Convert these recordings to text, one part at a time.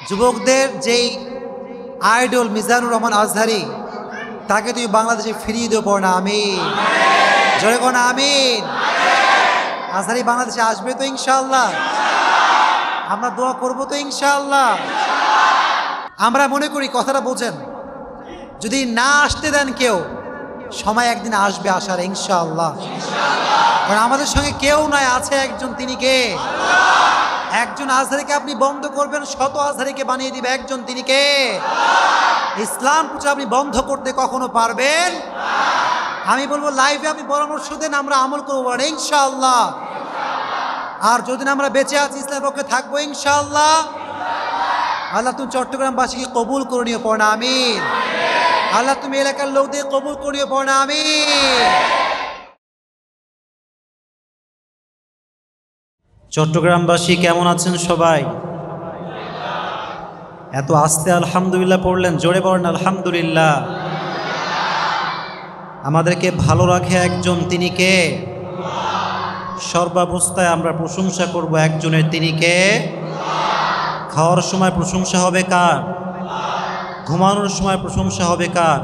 যুবকদের যেই আইডল মিজানুর রহমান আজহারি, তাকে তুই বাংলাদেশে ফিরিয়ে দেবো, পড় না আমিন। জোরে কোন আমিন। আজহারি বাংলাদেশে আসবে তো ইনশাআল্লাহ? আমরা দোয়া করবো তো ইনশাআল্লাহ? আমরা মনে করি, কথাটা বোঝেন, যদি না আসতে দেন কেউ, সময় একদিন আসবে আসার ইনশাআল্লাহ। কারণ আমাদের সঙ্গে কেউ নয়, আছে একজন, তিনি কে? একজন আজহারিকে আপনি বন্ধ করবেন, শত আজহারিকে বানিয়ে দিবে একজন, তিনি কে? ইসলাম প্রচার আপনি বন্ধ করতে কখনো পারবেন? আমি বলবো লাইভে আপনি পরামর্শ দেন, আমরা আমল করবো ইনশাআল্লাহ। আর যদি আমরা বেঁচে আছি ইসলামের পক্ষে থাকবো ইনশাআল্লাহ। আল্লাহ তুমি চট্টগ্রামবাসীকে কবুল করে নিও, পড় না আমিন। আল্লাহ তুমি এলাকার লোকদের কবুল করে নিও, পড় না আমিন। চট্টগ্রামবাসী কেমন আছেন সবাই? এত আস্তে আলহামদুলিল্লাহ পড়লেন, জোরে পড়েন আলহামদুলিল্লাহ। আমাদেরকে ভালো রাখে একজন, তিনি কে? সর্বাবস্থায় আমরা প্রশংসা করব একজনের, তিনি কে? খাওয়ার সময় প্রশংসা হবে কার? ঘুমানোর সময় প্রশংসা হবে কার?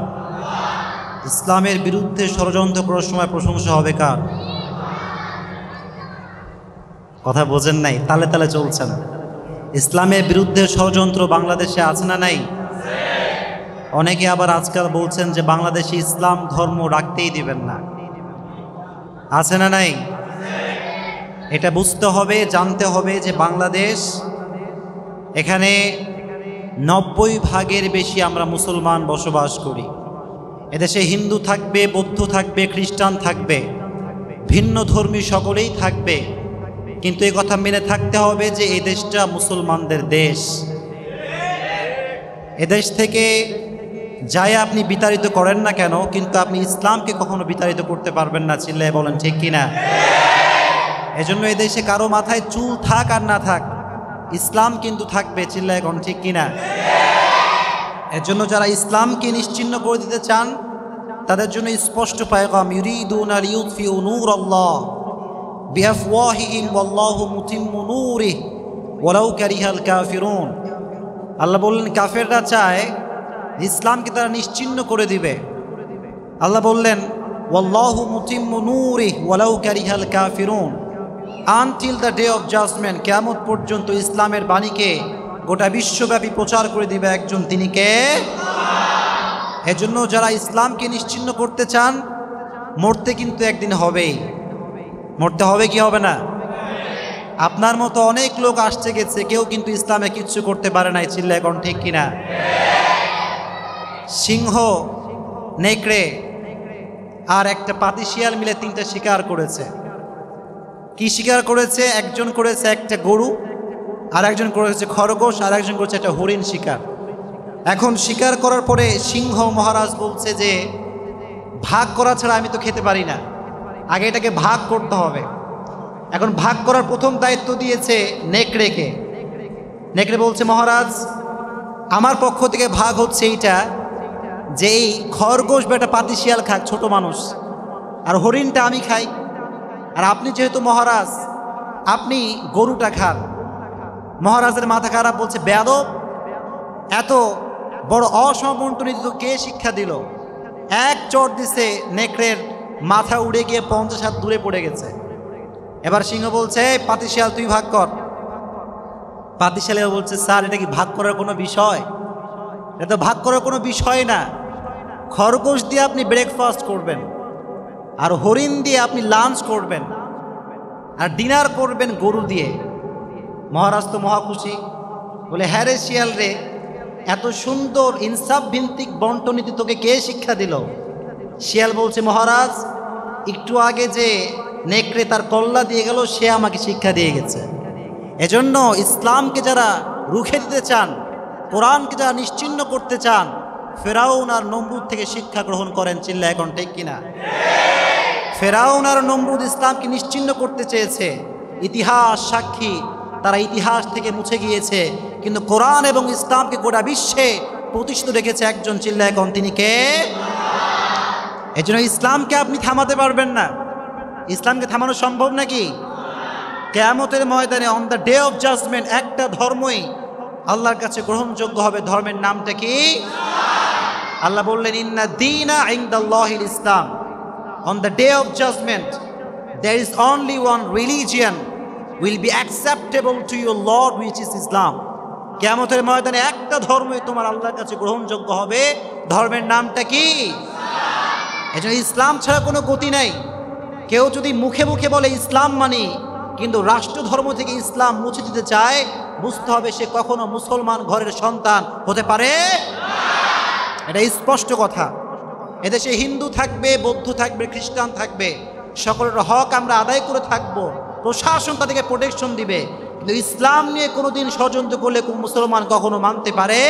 ইসলামের বিরুদ্ধে ষড়যন্ত্র করার সময় প্রশংসা হবে কার? কথা বোঝেন নাই, তালে তালে চলছেন। ইসলামের বিরুদ্ধে ষড়যন্ত্র বাংলাদেশে আছে না নাই? অনেকে আবার আজকাল বলছেন যে বাংলাদেশে ইসলাম ধর্ম রাখতেই দিবেন না, আছে না নাই? এটা বুঝতে হবে, জানতে হবে যে বাংলাদেশ, এখানে 90% বেশি আমরা মুসলমান বসবাস করি। এদেশে হিন্দু থাকবে, বৌদ্ধ থাকবে, খ্রিস্টান থাকবে, ভিন্ন ধর্মী সকলেই থাকবে, কিন্তু এই কথা মেনে থাকতে হবে যে এই দেশটা মুসলমানদের দেশ। এদেশ থেকে যাই আপনি বিতাড়িত করেন না কেন, কিন্তু আপনি ইসলামকে কখনো বিতাড়িত করতে পারবেন না, চিল্লায় বলেন ঠিক কিনা? এজন্য এই দেশে কারো মাথায় চুল থাক আর না থাক, ইসলাম কিন্তু থাকবে, চিল্লায় এখন ঠিক কিনা? এজন্য যারা ইসলামকে নিশ্চিহ্ন করে দিতে চান, তাদের জন্য স্পষ্ট পায়গাম, ইউরিদুনা লিইউতফিউ নূরাল্লাহ বিআফওয়াহিহিম ওয়াল্লাহু মুতিম্মু নূরিহি ওয়ালাউ কারিহাল কাফিরুন। আল্লাহ বললেন কাফেররা চায় ইসলামকে তারা নিশ্চিহ্ন করে দিবে। আল্লাহ বললেন ওয়াল্লাহু মুতিম্মু নূরিহি ওয়ালাউ কারিহাল কাফিরুন, until the day of judgment, কিয়ামত পর্যন্ত ইসলামের বাণীকে গোটা বিশ্বব্যাপী প্রচার করে দিবে একজন, তিনি কে? এজন্য যারা ইসলামকে নিশ্চিহ্ন করতে চান, মরতে কিন্তু একদিন হবেই। মরতে হবে কি হবে না? আপনার মতো অনেক লোক আসছে গেছে, কেউ কিন্তু ইসলামে কিচ্ছু করতে পারে নাই, চিল্লা এখন ঠিক কিনা? সিংহ, নেকড়ে আর একটা পাতি শিয়াল মিলে 3টা শিকার করেছে। কি শিকার করেছে? একজন করেছে একটা গরু, আর একজন করেছে খরগোশ, আর একজন করেছে একটা হরিণ শিকার। এখন শিকার করার পরে সিংহ মহারাজ বলছে যে ভাগ করা ছাড়া আমি তো খেতে পারি না, আগে এটাকে ভাগ করতে হবে। এখন ভাগ করার প্রথম দায়িত্ব দিয়েছে নেকড়েকে। নেকড়ে বলছে মহারাজ, আমার পক্ষ থেকে ভাগ হচ্ছে এইটা যে এই খরগোশ বেটা পাতি শিয়াল খাক, ছোট মানুষ, আর হরিণটা আমি খাই, আর আপনি যেহেতু মহারাজ, আপনি গরুটা খান। মহারাজের মাথা খারাপ, বলছে বেয়াদব, এত বড় অসমবন্টনীতি তো কে শিক্ষা দিল? এক চট দিছে, নেকড়ের মাথা উড়ে গিয়ে 50 হাত দূরে পড়ে গেছে। এবার সিংহ বলছে পাতি শিয়াল তুই ভাগ কর। পাতি শিয়াল বলছে স্যার, এটা কি ভাগ করার কোনো বিষয়? এটা তো ভাগ করার কোনো বিষয় না। খরগোশ দিয়ে আপনি ব্রেকফাস্ট করবেন, আর হরিণ দিয়ে আপনি লাঞ্চ করবেন, আর ডিনার করবেন গরু দিয়ে। মহারাজ তো মহা খুশি, বলে হ্যাঁ রে শিয়াল রে, এত সুন্দর ইনসাফ ভিত্তিক বন্টনীতি তোকে কে শিক্ষা দিল? শিয়াল বলছে মহারাজ, একটু আগে যে নেকড়ে তার কল্লা দিয়ে গেল, সে আমাকে শিক্ষা দিয়ে গেছে। এজন্য ইসলামকে যারা রুখে দিতে চান, কোরআনকে যারা নিশ্চিহ্ন করতে চান, ফেরাউন আর নমরুদ থেকে শিক্ষা গ্রহণ করেন, চিল্লা এখন ঠিক কিনা? ফেরাউন আর নমরুদ ইসলামকে নিশ্চিহ্ন করতে চেয়েছে, ইতিহাস সাক্ষী, তারা ইতিহাস থেকে মুছে গিয়েছে, কিন্তু কোরআন এবং ইসলামকে গোটা বিশ্বে প্রতিষ্ঠিত রেখেছে একজন, চিল্লা এখন তিনি কে? এজন্য ইসলামকে আপনি থামাতে পারবেন না। ইসলামকে থামানো সম্ভব নাকি? কিয়ামতের ময়দানে on the day of judgement একটা ধর্মই আল্লাহর কাছে গ্রহণযোগ্য হবে ধর্মের নামটা কি? আল্লাহ বললেন ইন্না দীনা ইনদাল্লাহিল ইসলাম। On the day of judgment there is only one religion will be acceptable to your Lord, which is Islam. কিয়ামতের ময়দানে একটা ধর্মই তোমার আল্লাহর কাছে গ্রহণযোগ্য হবে, ধর্মের নামটা কি? এজন্য ইসলাম ছাড়া কোনো গতি নাই। কেউ যদি মুখে মুখে বলে ইসলাম মানি, কিন্তু রাষ্ট্র ধর্ম থেকে ইসলাম মুছে দিতে চায়, বুঝতে হবে সে কখনো মুসলমান ঘরের সন্তান হতে পারে। এটা স্পষ্ট কথা। এদেশে হিন্দু থাকবে, বৌদ্ধ থাকবে, খ্রিস্টান থাকবে, সকলের হক আমরা আদায় করে থাকব, প্রশাসন তাদেরকে প্রোটেকশন দিবে, কিন্তু ইসলাম নিয়ে কোনোদিন ষড়যন্ত্র করলে কোন মুসলমান কখনো মানতে পারে।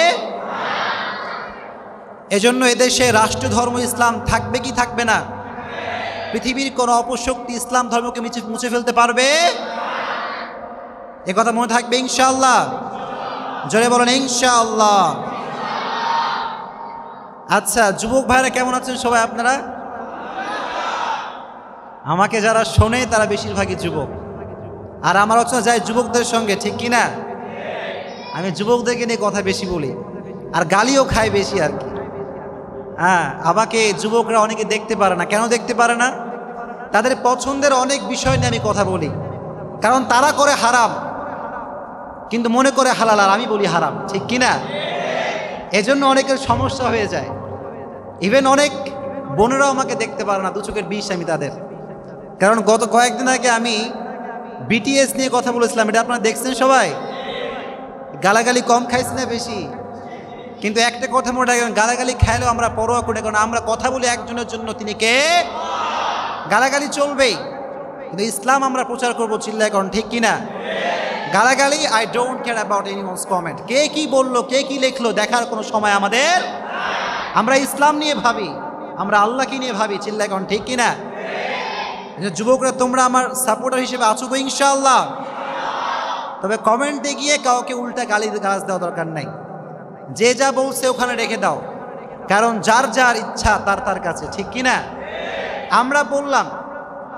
এজন্য এদেশে রাষ্ট্র ধর্ম ইসলাম থাকবে কি থাকবে না? পৃথিবীর কোন অপশক্তি ইসলাম ধর্মকে মুছে ফেলতে পারবে? এ কথা মনে থাকবে ইনশাআল্লাহ। জোরে বলেন ইনশাআল্লাহ। আচ্ছা, যুবক ভাইরা কেমন আছেন সবাই? আপনারা আমাকে যারা শোনে তারা বেশিরভাগই যুবক, আর আমার আলোচনা যায় যুবকদের সঙ্গে, ঠিক কিনা? আমি যুবকদেরকে নিয়ে কথা বেশি বলি আর গালিও খাই বেশি আর কি। হ্যাঁ, আমাকে যুবকরা অনেকে দেখতে পারে না। কেন দেখতে পারে না? তাদের পছন্দের অনেক বিষয় নিয়ে আমি কথা বলি, কারণ তারা করে হারাম কিন্তু মনে করে হালাল, আর আমি বলি হারাম, ঠিক কিনা? এজন্য অনেকের সমস্যা হয়ে যায়। ইভেন অনেক বোনেরাও আমাকে দেখতে পারে না, দু চোখের বিষ আমি তাদের। কারণ গত কয়েকদিন আগে আমি বিটিএস নিয়ে কথা বলেছিলাম, এটা আপনারা দেখছেন সবাই। গালাগালি কম খাইছি না বেশি? কিন্তু একটা কথা মনে রাখবেন, গালাগালি খাইলেও আমরা পরোয়া করি, কারণ আমরা কথা বলি একজনের জন্য, তিনি কে? গালাগালি চলবেই, কিন্তু ইসলাম আমরা প্রচার করবো চিল্লায়, কারণ ঠিক কিনা? গালাগালি I don't care about anyone's comment. কে কি বললো, কে কি লিখলো দেখার কোনো সময় আমাদের। আমরা ইসলাম নিয়ে ভাবি, আমরা আল্লাহকে নিয়ে ভাবি, চিল্লায়, কারণ ঠিক কিনা? যুবকরা তোমরা আমার সাপোর্টার হিসেবে আছো তো ইনশাআল্লাহ। তবে কমেন্টে গিয়ে কাউকে উল্টা গালাজ দেওয়া দরকার নাই। যে যা বলছে ওখানে রেখে দাও, কারণ যার যার ইচ্ছা তার তার কাছে, ঠিক কিনা? আমরা বললাম,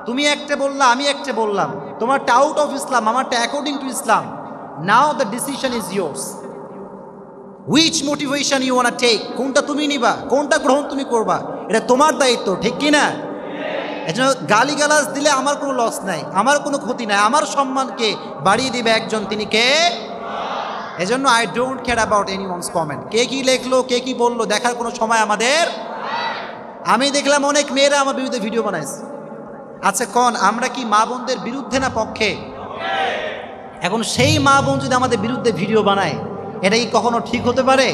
তুমি একটা বললা, আমি একটা বললাম, তোমারটা আউট অফ ইসলাম, আমারটা according to Islam. Now the decision is yours. Which motivation you want take, কোনটা তুমি নিবা, কোনটা গ্রহণ তুমি করবা, এটা তোমার দায়িত্ব, ঠিক কিনা? এজন্য গালিগালাজ দিলে আমার কোনো লস নাই, আমার কোনো ক্ষতি নাই, আমার সম্মানকে বাড়িয়ে দিবে একজন, তিনি কে? এজন্য I don't care about anyone's comment. কে কি লেখলো, কে কি বললো দেখার কোনো সময় আমাদের। আমি দেখলাম অনেক মেয়েরা আমার বিরুদ্ধে ভিডিও বানাইছে। আচ্ছা কোন আমরা কি মা বোনদের বিরুদ্ধে না পক্ষে? এখন সেই মা বোন যদি আমাদের বিরুদ্ধে ভিডিও বানায়, এটা কি কখনো ঠিক হতে পারে?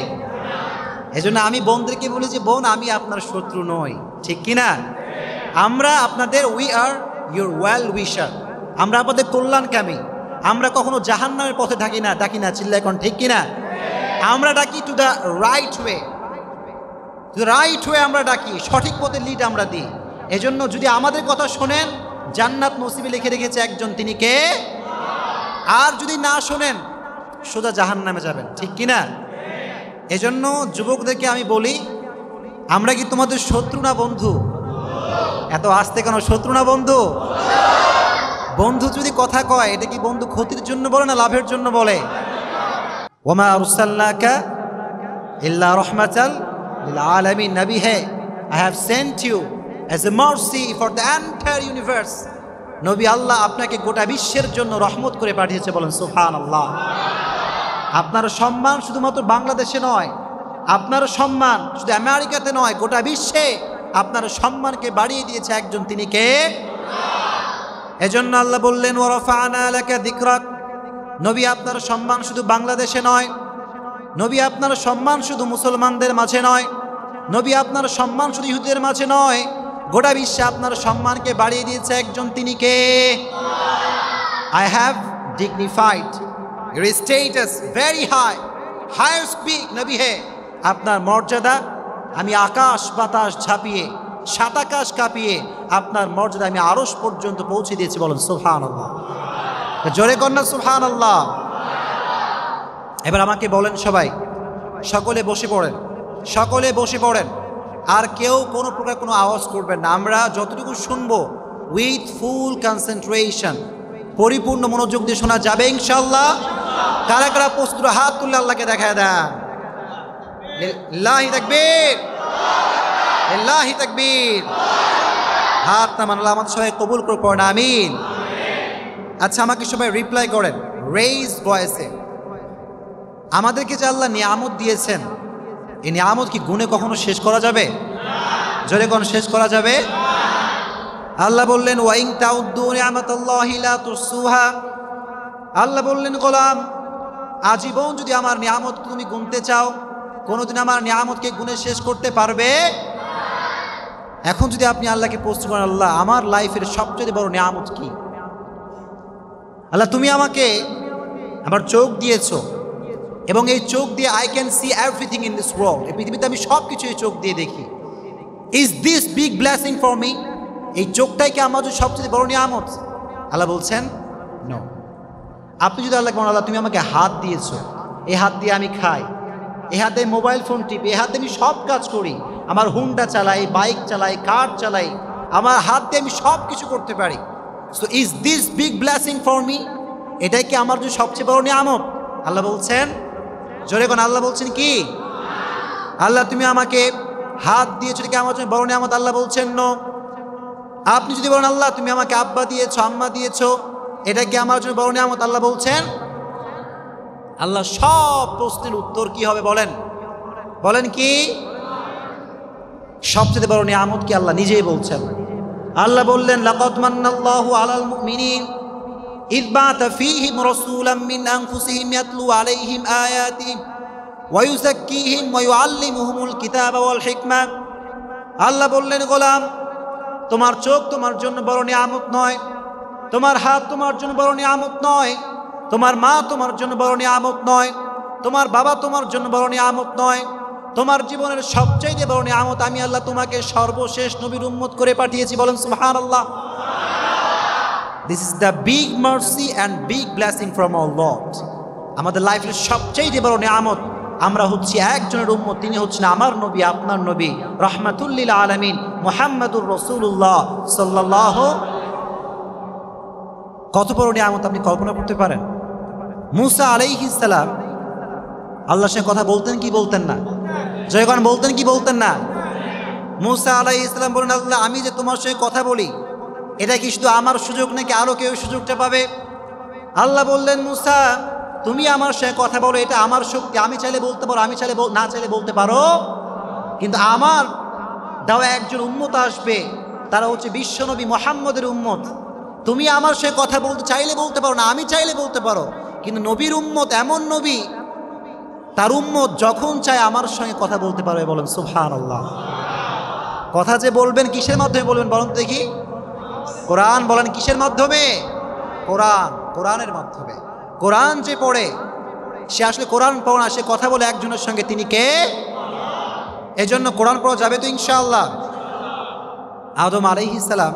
এজন্য আমি বোনদেরকে বলি যে বোন, আমি আপনার শত্রু নই, ঠিক কিনা? আমরা আপনাদের উই আর ইউর ওয়েল উইশার, আমরা আপনাদের কল্যাণকামী। আমরা কখনো জাহান্নামের পথে ডাকি না, চিল্লা এখন, ঠিক কিনা? আমরা ডাকি টু দ্য রাইট ওয়ে, আমরা ডাকি, সঠিক পথে লিড আমরা দিই। এজন্য যদি আমাদের কথা শোনেন, জান্নাত নসিবে লিখে রেখেছে একজন, তিনি কে? আর যদি না শোনেন, সোজা জাহান্নামে যাবেন, ঠিক কিনা? এজন্য যুবকদেরকে আমি বলি, আমরা কি তোমাদের শত্রু না বন্ধু? এত আসতে কেন? শত্রু না বন্ধু? বন্ধু যদি কথা কয়, এটা কি বন্ধু ক্ষতির জন্য বলে না লাভের জন্য বলে? ওমা আরসালনাকা ইল্লা রাহমাতাল লিল আলামিন, নবী হে, I have sent you as a mercy for the entire universe. নবী, আল্লাহ আপনাকে গোটা বিশ্বের জন্য রহমত করে পাঠিয়েছে, বলেন সুবহানাল্লাহ। আপনার সম্মান শুধুমাত্র বাংলাদেশে নয়, আপনার সম্মান শুধু আমেরিকাতে নয়, গোটা বিশ্বে আপনার সম্মানকে বাড়িয়ে দিয়েছে একজন, তিনি কে? এজন্য আল্লাহ বললেন ওয়ারাফা'না লাকা যিকরাক। নবী, আপনার সম্মান শুধু বাংলাদেশে নয়, নবী আপনার সম্মান শুধু মুসলমানদের মাঝে নয়, নবী আপনার সম্মান শুধু ইহুদিদের মাঝে নয়, গোটা বিশ্বে আপনার সম্মানকে বাড়িয়ে দিয়েছে একজন, তিনি কে? I have dignified your status very high, higher speak, নবী হে, আপনার মর্যাদা আমি আকাশ বাতাস ঝাঁপিয়ে, সাত আকাশ কাঁপিয়ে আপনার মর্যাদা আমি আরশ পর্যন্ত পৌঁছে দিয়েছি, বলেন সুবহানাল্লাহ। জোরে কন্যা সুবহানাল্লাহ। এবার আমাকে বলেন সবাই, সকলে বসে পড়েন, সকলে বসে পড়েন, আর কেউ কোনো প্রকার কোনো আওয়াজ করবেন না। আমরা যতটুকু শুনবো উইথ ফুল কনসেন্ট্রেশন, পরিপূর্ণ মনোযোগ দিয়ে শোনা যাবে ইনশাআল্লাহ। কারা কারা প্রস্তুত হাত তুলে আল্লাহকে দেখায় দেন। লিল্লাহি তাকবীর, লিল্লাহি তাকবীর। হাত নামান, আল্লাহ আমাদের সবাই কবুল করে পড়েন আমিন। আচ্ছা, আমাকে সবাই রিপ্লাই করেন রেইজ ভয়েসে। আমাদেরকে যে আল্লাহ নিয়ামত দিয়েছেন, এই নিয়ামত কি গুণে কখনো শেষ করা যাবে? জোরে কোন শেষ করা যাবে? আল্লাহ বললেন ওয়াইন তাউদ্দু নিয়ামাতাল্লাহি লা তুসুহা। আল্লাহ বললেন গোলাম, আজীবন যদি আমার নিয়ামত তুমি গুনতে চাও, কোনোদিন আমার নিয়ামতকে গুণে শেষ করতে পারবে? এখন যদি আপনি আল্লাহকে প্রশ্ন করেন, আল্লাহ আমার লাইফের সবচেয়ে বড় নিয়ামত কি? আল্লাহ তুমি আমাকে আমার চোখ দিয়েছো, এবং এই চোখ দিয়ে I can see everything in this world. এই পৃথিবীতে আমি সব কিছু এই চোখ দিয়ে দেখি। Is this big blessing for me? এই চোখটাই কি আমার সবচেয়ে বড় নিয়ামত? আল্লাহ বলছেন নো। আপনি যদি আল্লাহকে বলেন, আল্লাহ তুমি আমাকে হাত দিয়েছো, এই হাত দিয়ে আমি খাই, এই হাতে মোবাইল ফোন টিপি, এই হাতে আমি সব কাজ করি, আমার হুন্ডা চালাই, বাইক চালাই, কার চালাই, আমার হাত দিয়ে আমি সব কিছু করতে পারি। So is this big blessing for me? এটাই কি আমার জন্য সবচেয়ে বড় নিয়ামত? আল্লাহ বলছেন, জোরে কোন আল্লাহ বলছেন কি? আল্লাহ তুমি আমাকে হাত দিয়েছো, এটা কি আমার জন্য বড় নিয়ামত? আল্লাহ বলছেন নো। আপনি যদি বলেন, আল্লাহ তুমি আমাকে আব্বা দিয়েছো, আম্মা দিয়েছো, এটা কি আমার জন্য বড় নিয়ামত? আল্লাহ বলছেন। আল্লাহ সব প্রশ্নের উত্তর কি হবে বলেন? বলেন কি? সবচেয়ে বড় নিয়ামত কি? আল্লাহ নিজেই বলছেন। আল্লাহ বললেন লাকাদ মান্নাল্লাহু আলাল মুমিনিন ইয বা'আথা ফীহিম রাসূলাম মিন আনফুসিহিম ইয়াতলু আলাইহিম আয়াতিহি ওয়া ইউযাক্কিহিম ওয়া ইউআল্লিমুহুমুল কিতাবা ওয়াল হিকমা। আল্লাহ বললেন গোলাম, তোমার চোখ তোমার জন্য বড় নিয়ামত নয়, তোমার হাত তোমার জন্য বড় নিয়ামত নয়, তোমার মা তোমার জন্য বড় নিয়ামত নয়, তোমার বাবা তোমার জন্য বড় নিয়ামত নয়, তোমার জীবনের সবচেয়ে বড় নিয়ামত আমি আল্লাহ তোমাকে সর্বশেষ নবীর উম্মত করে পাঠিয়েছি। বলেন সুবহানাল্লাহ। This is the big mercy and big blessing from our lord. আমাদের লাইফের সবচেয়ে বড় নিয়ামত, আমরা হচ্ছি একজনের উম্মত, তিনি হচ্ছেন আমার নবী, আপনার নবী, রাহমাতুল লিল আলামিন মুহাম্মাদুর রাসূলুল্লাহ সাল্লাল্লাহু। কত বড় নিয়ামত আপনি কল্পনা করতে পারেন? মুসা আলাইহিস সালাম আল্লাহর সাথে কথা বলতেন কি বলতেন না? যখন বলতেন কি বলতেন না? মুসা আলাইহিস সালাম বলেন, আল্লাহ আমি যে তোমার সাথে কথা বলি, এটা কি শুধু আমার সুযোগ নাকি আরো কেউ সুযোগটা পাবে? আল্লাহ বললেন, মুসা তুমি আমার সাথে কথা বলো, এটা আমার শক্তি, আমি চাইলে বলতে পারো, আমি চাইলে না চাইলে বলতে পারো, কিন্তু আমার দাও একজন উম্মত আসবে, তারা হচ্ছে বিশ্বনবী মুহাম্মদের উম্মত। তুমি আমার সাথে কথা বলতে চাইলে বলতে পারো না, আমি চাইলে বলতে পারো, কিন্তু নবীর উম্মত এমন নবী, তার উম্মত যখন চায় আমার সঙ্গে কথা বলতে পারবে। বলেন সুবহানাল্লাহ। কথা যে বলবেন কিসের মাধ্যমে বলবেন বলেন দেখি? কোরআন। বলেন কিসের মাধ্যমে? কোরআন। কোরআনের মাধ্যমে। কোরআন যে পড়ে সে আসলে কোরআন পড়ে না, সে কথা বলে একজনের সঙ্গে, তিনি কে? এজন্য কোরআন পড়া যাবে তো ইনশাআল্লাহ। আদম আলাইহিস সালাম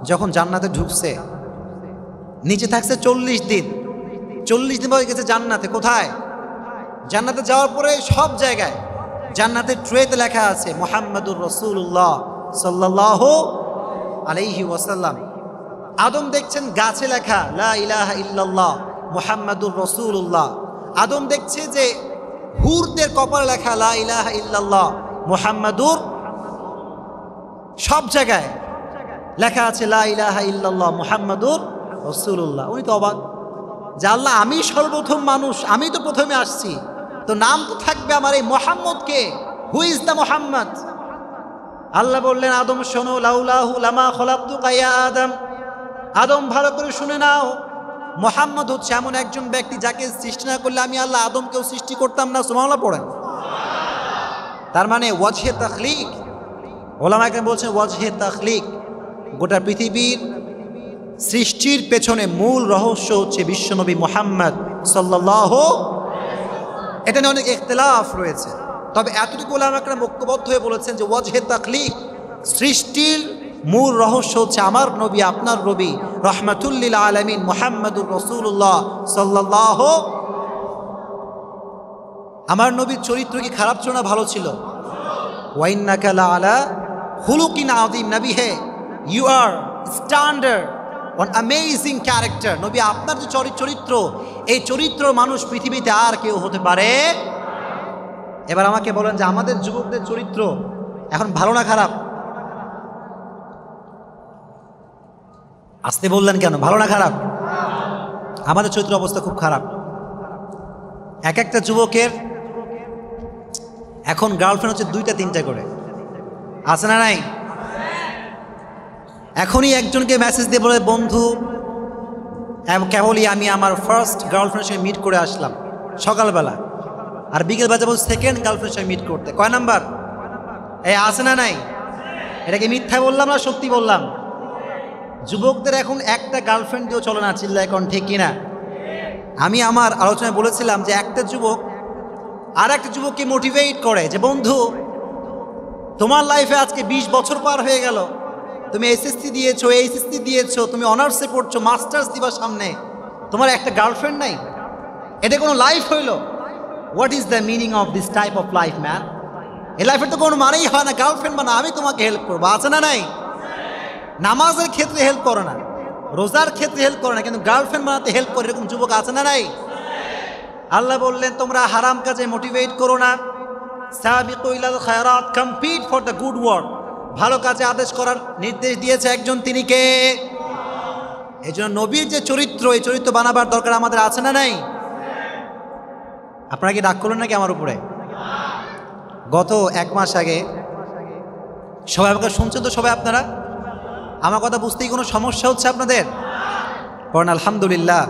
যখন জান্নাতে ঢুকছে, নিচে থাকছে 40 দিন। 40 দিন পরে গেছে জান্নাতে। কোথায়? জান্নাতে যাওয়ার পরে সব জায়গায় জান্নাতের ট্রেতে লেখা আছে মুহাম্মাদুর রাসূলুল্লাহ সাল্লাল্লাহু আলাইহি ওয়াসাল্লাম। আদম দেখছেন গাছে লেখা লা ইলাহা ইল্লাল্লাহ মুহাম্মাদুর রাসূলুল্লাহ। আদম দেখছে যে হুরদের কপালে লেখা লা ইলাহা ইল্লাল্লাহ মুহাম্মাদুর, সব জায়গায় লেখা আছে লা ইলাহা ইল্লাল্লাহ মুহাম্মাদুর রাসূলুল্লাহ। উনি তো অবাক যে আল্লাহ আমি সর্বপ্রথম মানুষ, আমি তো প্রথমে আসছি, তো নাম তো থাকবে আমার, এই মুহাম্মদকে, হু ইজ দ্য মুহাম্মদ? আল্লাহ বললেন, আদম শোনো, লাউলাহু লামা খলাকতুকা ইয়া আদম। আদম ভালো করে শুনে নাও, মুহাম্মদ হচ্ছে এমন একজন ব্যক্তি যাকে সৃষ্টি না করলে আমি আল্লাহ আদমকেও সৃষ্টি করতাম না। সুবহানাল্লাহ পড়েন। তার মানে ওয়াজহে তাখলিক, ওলামা কেন বলছেন ওয়াজহে তাখলিক। গোটা পৃথিবীর সৃষ্টির পেছনে মূল রহস্য হচ্ছে বিশ্বনবী মুহাম্মদ সাল্লাল্লাহু। এটা নিয়ে অনেক ইখতিলাফ রয়েছে, তবে এতটুকু ওলামা কেন ঐক্যবদ্ধ হয়ে বলেছেন যে ওয়াজহে তাখলিক, সৃষ্টির মূল রহস্য হচ্ছে আমার নবী, আপনার নবী, রাহমাতুল লিল আলামিন মুহাম্মাদুর রাসূলুল্লাহ সাল্লাল্লাহু। আমার নবীর চরিত্র কি খারাপ ছিল না ভালো ছিল? ওয়া ইন্নাকা লাআলা খুলুকিন আযীম। নবী হে, you are standard on amazing character. নবী আপনার যে চরিত্র, এই চরিত্র মানুষ পৃথিবীতে আর কেউ হতে পারে। এবার আমাকে বলেন যে আমাদের যুবকদের চরিত্র এখন ভালো না খারাপ? আসতে বললেন কেন? ভালো না খারাপ? আমাদের চরিত্র অবস্থা খুব খারাপ। এক একটা যুবকের এখন গার্লফ্রেন্ড হচ্ছে 2টা 3টা করে, আছে না নাই? এখনই একজনকে মেসেজ দিয়ে বলে, বন্ধু কেবলই আমি আমার ফার্স্ট গার্লফ্রেন্ডের সঙ্গে মিট করে আসলাম সকালবেলা, আর বিকেল বাজে বলছে সেকেন্ড গার্লফ্রেন্ডের সঙ্গে মিট করতে। কয় নাম্বার? এই আছে না নাই? এটাকে মিথ্যা বললাম না সত্যি বললাম? যুবকদের এখন একটা গার্লফ্রেন্ড দিয়েও চলে না, চিল্লা এখন ঠিক কিনা? আমি আমার আলোচনায় বলেছিলাম যে একটা যুবক আর একটা যুবককে মোটিভেট করে যে বন্ধু তোমার লাইফে আজকে 20 বছর পার হয়ে গেল, তুমি এসএসসি দিয়েছো, এইচএসসি দিয়েছো, তুমি অনার্সে পড়ছো, মাস্টার্স দিবা সামনে, তোমার একটা গার্লফ্রেন্ড নাই? এটা কোনো লাইফ হইল? What is the meaning of this type of life man? এই লাইফের তো কোনো মানেই হয় না গার্লফ্রেন্ড বানা আমি তোমাকে হেল্প করবো, আছে না নাই? নামাজের ক্ষেত্রে হেল্প করো না, রোজার ক্ষেত্রে হেল্প করো না, কিন্তু গার্লফ্রেন্ড বানাতে হেল্প করে এরকম যুবক আছে না নাই? আল্লাহ বললেন তোমরা হারাম কাজে মোটিভেট করো না, সাবিকু ইলাল খায়রাত, compete for the good work. ভালো কাজে আদেশ করার নির্দেশ দিয়েছে একজন, তিনি কে? এই জন্য নবীর যে চরিত্র, এই চরিত্র বানাবার দরকার আমাদের আছে না নাই? আপনারা কি রাগ করলেন নাকি আমার উপরে? গত 1 মাস আগে সবাই আমাকে শুনছেন তো? সবাই আপনারা আমার কথা বুঝতেই কোনো সমস্যা হচ্ছে আপনাদের? পড়েন আলহামদুলিল্লাহ।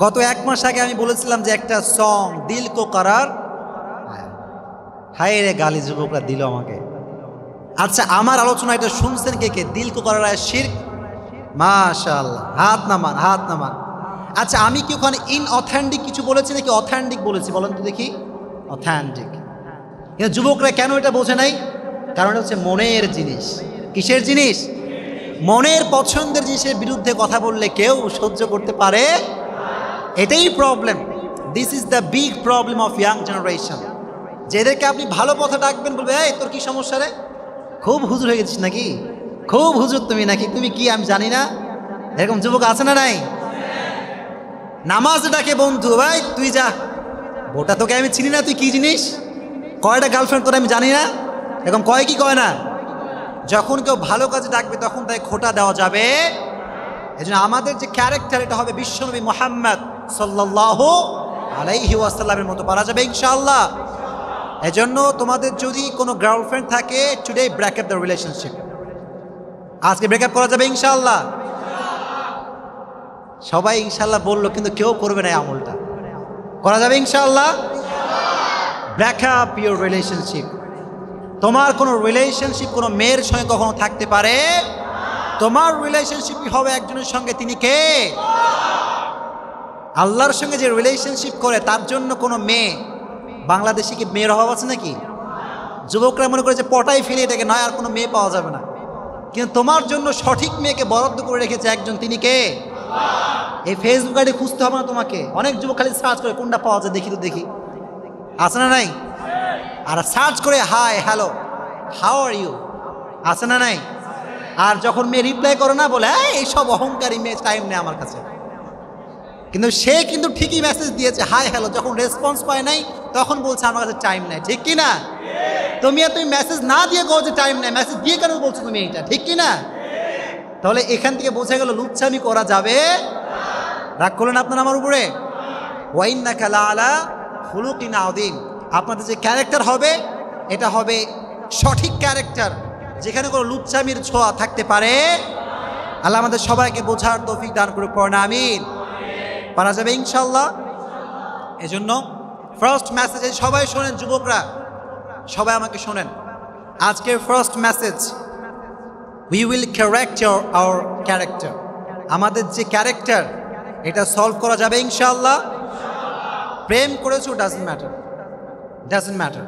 গত 1 মাস আগে আমি বলেছিলাম যে একটা সং দিল কো করার, হায় রে গালি যুবকরা দিল আমাকে। আচ্ছা আমার আলোচনা এটা শুনছেন কে কে? দিল কো করার শিরক? মাশাআল্লাহ, হাত নামান, হাত নামান। আচ্ছা আমি কি ওখানে ইনঅথেন্টিক কিছু বলেছি নাকি অথেন্টিক বলেছি বলেন তো দেখি? অথেন্টিক। কিন্তু যুবকরা কেন এটা বোঝে নাই? কারণ এটা হচ্ছে মনের জিনিস। কিসের জিনিস? মনের পছন্দের জিনিসের বিরুদ্ধে কথা বললে কেউ সহ্য করতে পারে? এটাই problem. This is the big problem of young generation. যেদেরকে আপনি ভালো পথে ডাকবেন, বলবে এই তোর কি সমস্যা রে, খুব হুজুর হয়ে গেছিস নাকি, খুব হুজুর তুমি নাকি, তুমি কি আমি জানি না? এরকম যুবক আছে না নাই? নামাজ ডাকে বন্ধু, ভাই তুই যা, ওটা তোকে আমি চিনি না, তুই কি জিনিস, কয়টা গার্লফ্রেন্ড তোর আমি জানি না, এরকম কয় কি কয় না? যখন কেউ ভালো কাজে ডাকবে তখন তাই খোটা দেওয়া যাবে। এই জন্য আমাদের যে ক্যারেক্টার, এটা হবে বিশ্বনবী মুহাম্মদ সাল্লাল্লাহু আলাইহি ওয়াসাল্লামের মতো পারা যাবে ইনশাআল্লাহ। এজন্য তোমাদের যদি কোনো গার্লফ্রেন্ড থাকে, today break up the relationship. আজকে ব্রেকআপ করা যাবে ইনশাআল্লাহ। সবাই ইনশাআল্লাহ বললো, কিন্তু কেউ করবে না এই আমলটা। করা যাবে ইনশাআল্লাহ। Break up your relationship. তোমার কোনো রিলেশনশিপ কোনো মেয়ের সঙ্গে কখনো থাকতে পারে? তোমার রিলেশনশিপই হবে একজনের সঙ্গে, তিনি কে? আল্লাহর সঙ্গে যে রিলেশনশিপ করে তার জন্য কোনো মেয়ে, বাংলাদেশে কি মেয়ের অভাব আছে নাকি? যুবকরা মনে করে যে পটাই ফেলে এটাকে, নয় আর কোনো মেয়ে পাওয়া যাবে না। কিন্তু তোমার জন্য সঠিক মেয়েকে বরাদ্দ করে রেখেছে একজন, তিনি কে? এই ফেসবুক আইডি খুঁজতে হবে না তোমাকে, অনেক যুবক খালি সার্চ করে কোনটা পাওয়া যায় দেখি তো দেখি, আছে না নাই? আর সার্চ করে hi hello how are you, আছে না নাই? আর যখন মেয়ে রিপ্লাই করে না, বলে এইসব অহংকারী মেয়ে, টাইম নেই আমার কাছে। কিন্তু সে কিন্তু ঠিকই মেসেজ দিয়েছে হাই হ্যালো, যখন রেসপন্স পায় নাই তখন বলছে আমার কাছে টাইম নেই, ঠিক কি না? তুমি মেসেজ না দিয়ে কো যে টাইম নেই, মেসেজ দিয়ে কেন বলছো তুমি এইটা, ঠিক কি না? তাহলে এখান থেকে বোঝা গেল লুচ্ছামি করা যাবে। রাগ করলেন আপনার আমার উপরে? ওয়াইন্নাকা লাআলা খুলুকিন আযীম। আপনাদের যে ক্যারেক্টার হবে, এটা হবে সঠিক ক্যারেক্টার, যেখানে কোনো লুচ্ছামির ছোঁয়া থাকতে পারে। আল্লাহ আমাদের সবাইকে বোঝার তৌফিক দান করুক, পড়েন আমিন। পারা যাবে ইনশাআল্লাহ। এজন্য ফার্স্ট মেসেজ, সবাই শোনেন যুবকরা, সবাই আমাকে শোনেন। আজকের first message, we will correct our character. আমাদের যে ক্যারেক্টার, এটা সলভ করা যাবে ইনশাআল্লাহ। প্রেম করেছো, doesn't matter, doesn't matter.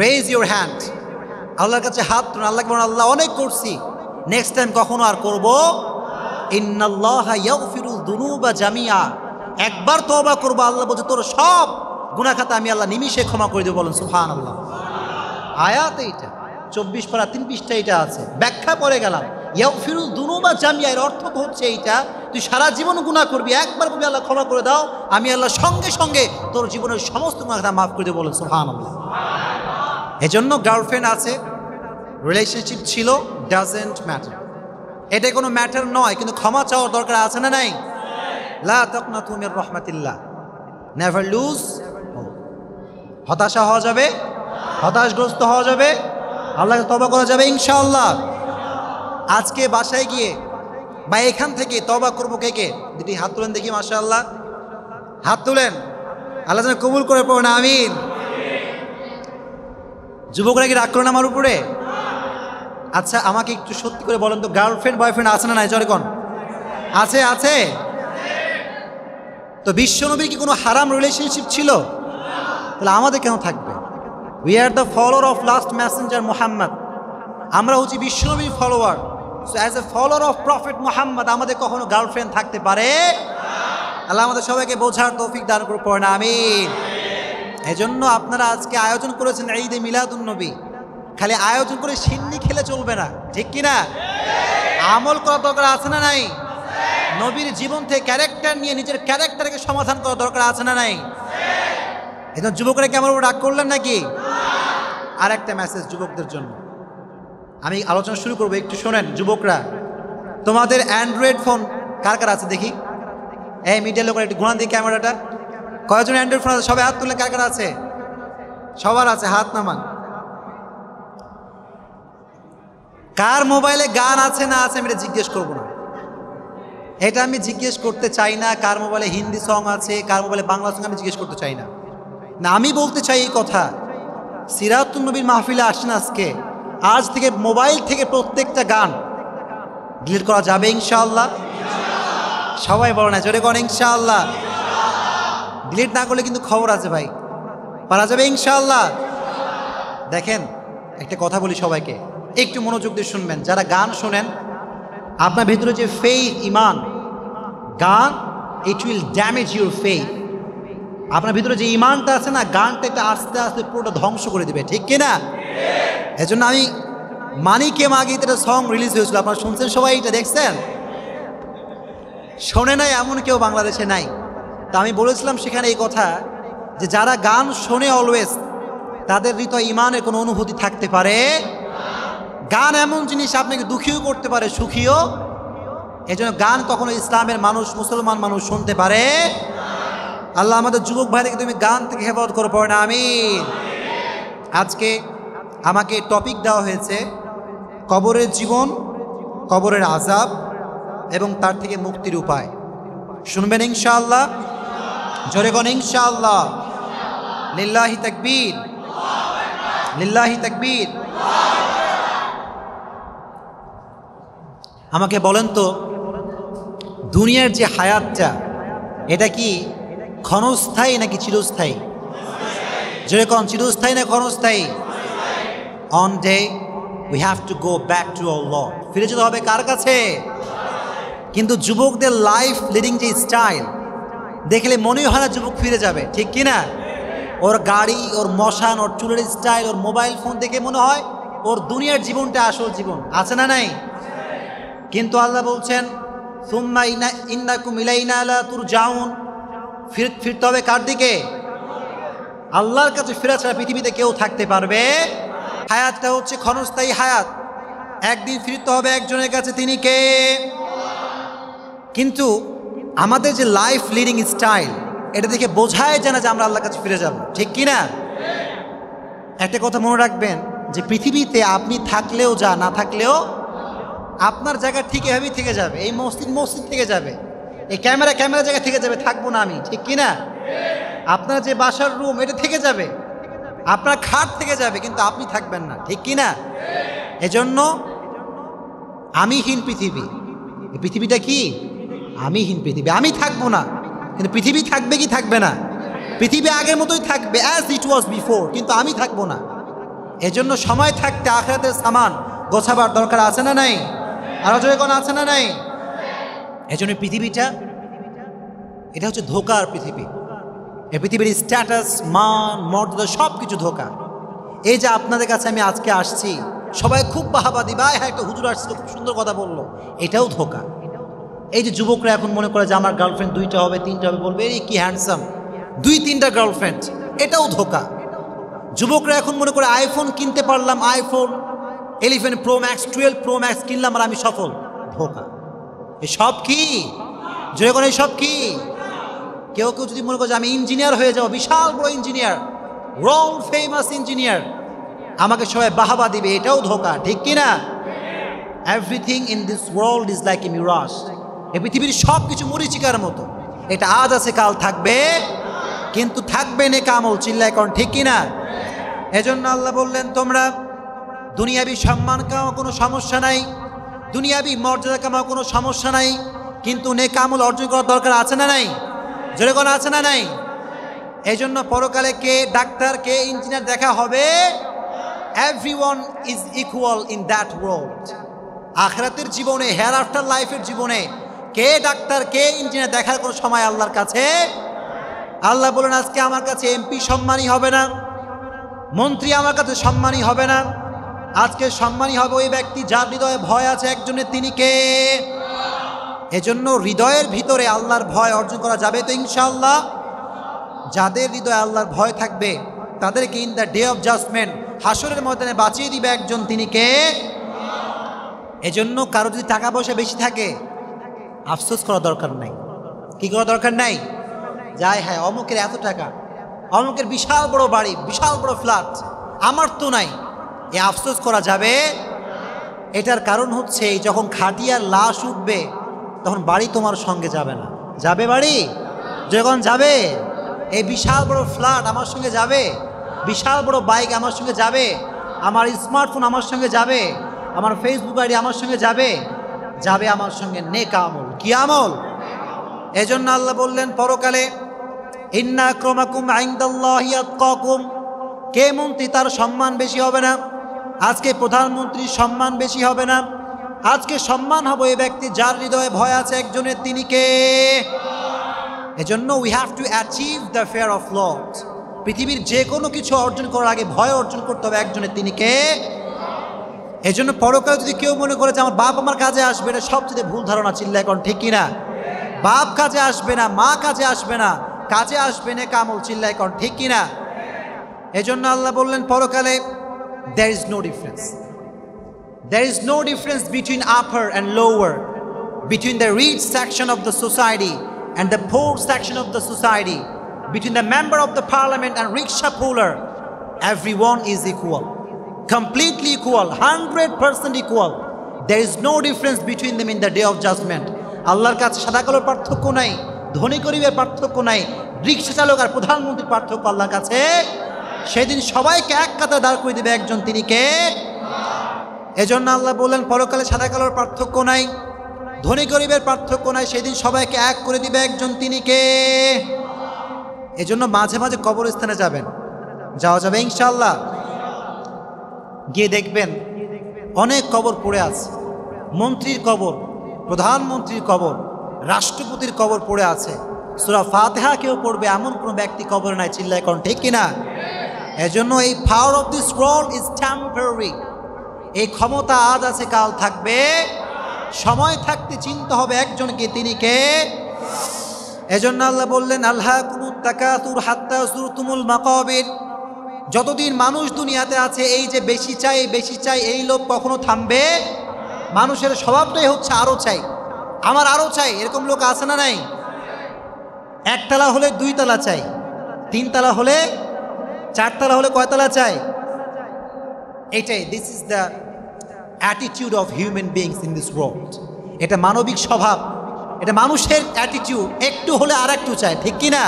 Raise your hand, আল্লাহর কাছে হাত তুলুন, আল্লাহকে বলুন আল্লাহ অনেক করছি, নেক্সট টাইম কখনো আর করবো। ইন্নাল্লাহা ইয়াগফিরুয যুনুবা জামিআ, একবার তওবা করবো, আল্লাহ বলছে তোর সব গুনাহ খাতা আমি আল্লাহ নিমিষে ক্ষমা করে দেব। বলেন সুবহানাল্লাহ। আয়াত এইটা 24 পারা 3 পৃষ্ঠা এটা আছে, ব্যাখ্যা করে গেলাম। ইয়াগফিরুয যুনুবা জামিআ এর অর্থ হচ্ছে এইটা, তুই সারা জীবন গুনাহ করবি, একবার বলবি আল্লাহ ক্ষমা করে দাও, আমি আল্লাহ সঙ্গে সঙ্গে তোর জীবনের সমস্ত গুনাহ মাফ করে দেব। বলেন সুবহানাল্লাহ। এজন্য গার্লফ্রেন্ড আছে, রিলেশনশিপ ছিল, ডাজেন্ট ম্যাটার, এটা কোনো ম্যাটার নয়, কিন্তু ক্ষমা চাওয়ার দরকার আছে না নাই? লা তাকনাতু মির রাহমাতিল্লাহ, নেভার লুজ হোপ। হতাশা হওয়া যাবে, হতাশগ্রস্ত হওয়া যাবে, আল্লাহকে তওবা করা যাবে ইনশাআল্লাহ। আজকে বাসায় গিয়ে বা এখান থেকে তওবা করবো কে কে? দুটি হাত তুলেন দেখি, মাশাআল্লাহ, হাত তুলেন, আল্লাহ যেন কবুল করে পড়ুন, আমিন। যুবকরা কি রাগ করেন আমার উপরে? আচ্ছা আমাকে একটু সত্যি করে বলেন তো, গার্লফ্রেন্ড বয়ফ্রেন্ড আছে না নাই? জোরে কোন আছে? আছে। তো বিশ্বনবীর কি কোনো হারাম রিলেশনশিপ ছিল? তাহলে আমাদের কেন থাকবে? We are the follower of last Messenger Muhammad, আমরা হচ্ছি বিশ্বনবীর follower. So as a follower of prophet Muhammad আমাদের কখনো গার্লফ্রেন্ড থাকতে পারে? আল্লাহ আমাদের সবাইকে বোঝার তৌফিক দান করে পড়েন, আমিন। এজন্য আপনারা আজকে আয়োজন করেছেন ঈদে মিলাদুন নবী, খালি আয়োজন করে সিন্নি খেলে চলবে না, ঠিক কিনা? আমল করার দরকার আছে না নাই? নবীর জীবন থেকে ক্যারেক্টার নিয়ে নিজের ক্যারেক্টারকে সমাধান করার দরকার আছে না নাই? এখন যুবকরা কি আমার উপর রাগ করলেন নাকি? আর একটা মেসেজ যুবকদের জন্য, আমি আলোচনা শুরু করবো, একটু শোনেন যুবকরা। তোমাদের অ্যান্ড্রয়েড ফোন কার কার আছে দেখি? এই মিডিয়া লোকেরা একটু ঘোরান দিই ক্যামেরাটা। কয়জন অ্যান্ড্রয়েড ফোন আছে? সবাই হাত তুলে, কার কার আছে? সবার আছে, হাত নামান। কার মোবাইলে গান আছে না আছে আমি এটা জিজ্ঞেস করবো না, এটা আমি জিজ্ঞেস করতে চাই না। কার মোবাইলে হিন্দি সং আছে, কার মোবাইলে বাংলা সং আমি জিজ্ঞেস করতে চাই না। না, আমি বলতে চাই এই কথা, সিরাতুন নবীর মাহফিলে আসেন আজকে, আজ থেকে মোবাইল থেকে প্রত্যেকটা গান ডিলিট করা যাবে ইনশাআল্লাহ। সবাই বলো না, জোরে কোন ইনশাআল্লাহ। ডিলিট না করলে কিন্তু খবর আছে ভাই, পারা যাবে ইনশাআল্লাহ। দেখেন একটা কথা বলি সবাইকে, একটু মনোযোগ দিয়ে শুনবেন। যারা গান শোনেন, আপনার ভেতরে যে ফেইথ, ইমান, গান it will damage your faith. আপনার ভিতরে যে ইমানটা আছে না, গানটা এটা আস্তে আস্তে পুরোটা ধ্বংস করে দেবে, ঠিক কিনা? এজন্য আমি মানিকে মাগে এটা সং রিলিজ হয়েছিল, আপনারা শুনছেন সবাই, এটা দেখছেন? শোনে নাই এমন কেউ বাংলাদেশে নাই। তা আমি বলেছিলাম সেখানে এই কথা যে যারা গান শোনে অলওয়েজ, তাদের হৃদয় ইমানের কোনো অনুভূতি থাকতে পারে। গান এমন জিনিস আপনাকে দুঃখীও করতে পারে, সুখীও। এজন্য গান কখনো ইসলামের মানুষ, মুসলমান মানুষ শুনতে পারে। আল্লাহ আমাদের যুবক ভাইদেরকে তুমি গান থেকে হেফাজত করে পড়ে না, আমিন। আজকে আমাকে টপিক দেওয়া হয়েছে কবরের জীবন, কবরের আযাব এবং তার থেকে মুক্তির উপায়। শুনবেন ইনশাআল্লাহ? জোরে কোন ইনশাআল্লাহ। লিল্লাহি তাকবীর, লিল্লাহি তাকবীর। আমাকে বলেন তো, দুনিয়ার যে হায়াতটা, এটা কি ক্ষণস্থায়ী নাকি চিরস্থায়ী? জোরে কোন, চিরস্থায়ী না ক্ষণস্থায়ী? On day we have to go back to our Lord, ফিরে যেতে হবে কার কাছে? কিন্তু যুবকদের লাইফ লিডিং যে স্টাইল দেখলে মনেই হয় না যুবক ফিরে যাবে, ঠিক কিনা? ওর গাড়ি, ওর মশান, ওর চুলের স্টাইল, ওর মোবাইল ফোন দেখে মনে হয় ওর দুনিয়ার জীবনটা আসল জীবন, আছে না নাই? কিন্তু আল্লাহ বলছেন সুম্মা ইন্নাকুম ইলাইনা লা তুরজাউন, ফিরতে হবে কার দিকে? আল্লাহর কাছে ফেরা ছাড়া পৃথিবীতে কেউ থাকতে পারবে? হায়াতটা হচ্ছে ক্ষণস্থায়ী হায়াত, একদিন ফিরতে হবে একজনের কাছে, তিনি কে? কিন্তু আমাদের যে লাইফ লিডিং স্টাইল, এটা দেখে বোঝায় যায় না যে আমরা আল্লাহর কাছে ফিরে যাব, ঠিক কিনা? একটা কথা মনে রাখবেন যে পৃথিবীতে আপনি থাকলেও যা, না থাকলেও আপনার জায়গা ঠিক এভাবেই থেকে যাবে। এই মসজিদ মসজিদ থেকে যাবে, এই ক্যামেরা ক্যামেরা জায়গা থেকে যাবে, থাকবো না আমি, ঠিক কিনা? আপনার যে বাসার রুম, এটা থেকে যাবে, আপনার খাট থেকে যাবে, কিন্তু আপনি থাকবেন না, ঠিক কিনা? এজন্য আমিহীন পৃথিবী, এই পৃথিবীটা কি? আমিহীন পৃথিবী। আমি থাকবো না, কিন্তু পৃথিবী থাকবে কি থাকবে না? পৃথিবী আগের মতোই থাকবে, অ্যাজ ইট ওয়াজ বিফোর, কিন্তু আমি থাকবো না। এজন্য সময় থাকতে আখিরাতের সামান গোছাবার দরকার আছে না নাই? আরো জোরে কোন আছে না নাই? এজন্য পৃথিবীটা, এটা হচ্ছে ধোকার পৃথিবী। এই পৃথিবীর স্ট্যাটাস, মান, মর্যাদা সব কিছু ধোকা। এই যে আপনাদের কাছে আমি আজকে আসছি, সবাই খুব বাহাবা দিবা, হ্যাঁ একটা হুজুর আসছিল খুব সুন্দর কথা বললো, এটাও ধোকা। এই যে যুবকরা এখন মনে করে যে আমার গার্লফ্রেন্ড 2টা হবে 3টা হবে, বলবে এই কি হ্যান্ডসাম, 2-3টা গার্লফ্রেন্ড, এটাও ধোকা। যুবকরা এখন মনে করে আইফোন কিনতে পারলাম, iPhone 11 Pro Max 12 Pro Max কিনলাম আর আমি সফল, ধোকা। এসব কি যখন, এসব কি? কেউ কেউ যদি মনে করে যে আমি ইঞ্জিনিয়ার হয়ে যাবো, বিশাল বড় ইঞ্জিনিয়ার, ওয়ার্ল্ড ফেমাস ইঞ্জিনিয়ার, আমাকে সবাই বাহাবা দিবে, এটাও ধোকা, ঠিক কি না? Everything in this world is like a mirage. এই পৃথিবীর সব কিছু মরিচিকার মতো, এটা আজ আছে কাল থাকবে, কিন্তু থাকবে নেক আমল, চিল্লায় কোন ঠিক কি না? এজন্য আল্লাহ বললেন তোমরা দুনিয়াবি সম্মান কামাও কোনো সমস্যা নাই, দুনিয়াবি মর্যাদা কামাও কোনো সমস্যা নাই, কিন্তু নেক আমল অর্জন করার দরকার আছে না নাই? জোরে কোন আছে না নাই? এই জন্য পরকালে কে ডাক্তার কে ইঞ্জিনিয়ার দেখা হবে, everyone is equal in that world. আখিরাতের জীবনে, হেয়ার আফটার লাইফের জীবনে কে ডাক্তার কে ইঞ্জিনিয়ার দেখার কোনো সময় আল্লাহর কাছে। আল্লাহ বলেন আজকে আমার কাছে এমপি সম্মানী হবে না, মন্ত্রী আমার কাছে সম্মানী হবে না, আজকে সম্মানী হবে ওই ব্যক্তি যার হৃদয়ে ভয় আছে একজনের, তিনি কে? এজন্য হৃদয়ের ভিতরে আল্লাহর ভয় অর্জন করা যাবে তো ইনশাআল্লাহ। যাদের হৃদয়ে আল্লাহর ভয় থাকবে তাদেরকে in the day of judgement, হাসরের ময়দানে বাঁচিয়ে দিবে একজন, তিনি কে? এজন্য কারো যদি টাকা পয়সা বেশি থাকে আফসোস করা দরকার নাই। কি করা দরকার নাই? যাই হ্যাঁ অমুকের এত টাকা, অমুকের বিশাল বড় বাড়ি, বিশাল বড় ফ্ল্যাট, আমার তো নাই, এ আফসোস করা যাবে। এটার কারণ হচ্ছে যখন খাটিয়ার লাশ উঠবে তখন বাড়ি তোমার সঙ্গে যাবে না। যাবে বাড়ি? যখন যাবে, এই বিশাল বড় ফ্ল্যাট আমার সঙ্গে যাবে, বিশাল বড় বাইক আমার সঙ্গে যাবে, আমার স্মার্টফোন আমার সঙ্গে যাবে, আমার ফেসবুক আইডি আমার সঙ্গে যাবে, যাবে আমার সঙ্গে নেক আমল। কি আমল? এজন্য আল্লাহ বললেন পরকালে ইন্না আক্রামাকুম ইনদাল্লাহি আতকাকুম, কে মন্ত্রী তার সম্মান বেশি হবে না, আজকে প্রধানমন্ত্রীর সম্মান বেশি হবে না, আজকে সম্মান হবে এই ব্যক্তি যার হৃদয়ে ভয় আছে একজনের, তিনি কে? এজন্য we have to achieve the fear of Lord. পৃথিবীর যে কোনো কিছু অর্জন করার আগে ভয় অর্জন করতে হবে একজনের, তিনি কে? এজন্য পরকালে যদি কেউ মনে করে যে আমার বাপ আমার কাজে আসবে, এটা সবচেয়ে ভুল ধারণা, চিল্লা এখন ঠিক কিনা? বাপ কাজে আসবে না, মা কাজে আসবে না, কাজে আসবে নেক আমল, চিল্লা এখন ঠিক কিনা? এজন্য আল্লাহ বললেন পরকালে there is no difference, there is no difference between upper and lower, between the rich section of the society and the poor section of the society, between the member of the parliament and rickshaw puller. Everyone is equal, completely equal, 100% equal. There is no difference between them in the day of judgment. আল্লাহর কাছে সাদা কালোর পার্থক্য নাই, ধনী গরিবের পার্থক্য নাই, রিক্সা চালক আর প্রধানমন্ত্রীর পার্থক্য আল্লাহর কাছে। সেদিন সবাইকে এক কাতারে দাঁড় করে দিবে একজন, তিনি কে? এজন্য আল্লাহ বললেন পরকালে সাদা কালোর পার্থক্য নাই, ধনী গরিবের পার্থক্য নাই, সেদিন সবাইকে এক করে দিবে একজন, তিনি কে? এজন্য মাঝে মাঝে কবরস্থানে যাবেন, যাওয়া যাবে ইনশাআল্লাহ। গিয়ে দেখবেন অনেক কবর পড়ে আছে, মন্ত্রীর কবর, প্রধানমন্ত্রীর কবর, রাষ্ট্রপতির কবর পড়ে আছে, সূরা ফাতিহা কেউ পড়বে এমন কোনো ব্যক্তি কবর নাই, চিল্লায় কোন ঠিক কিনা? এজন্য এই power of this world is temporary, এই ক্ষমতা আজ আছে কাল থাকবে, সময় থাকতে চিন্তা হবে একজনকে, তিনি কে? এজন্য আল্লাহ বললেন আলহাকুমুত তাকাসুর হাত্তা যুরতুমুল মাকাবির, যতদিন মানুষ দুনিয়াতে আছে এই যে বেশি চাই বেশি চাই এই লোভ কখনো থামবে? মানুষের স্বভাবটাই হচ্ছে আরো চাই, আমার আরো চাই, এরকম লোক আছে না নাই? একতলা হলে 2 তলা চাই, 3 তলা হলে 4 তলা হলে কয়তলা চাই? এটাই, this is the attitude of human beings in this world. এটা মানবিক স্বভাব, এটা মানুষের অ্যাটিটিউড, একটু হলে আর একটু চাই, ঠিক কিনা?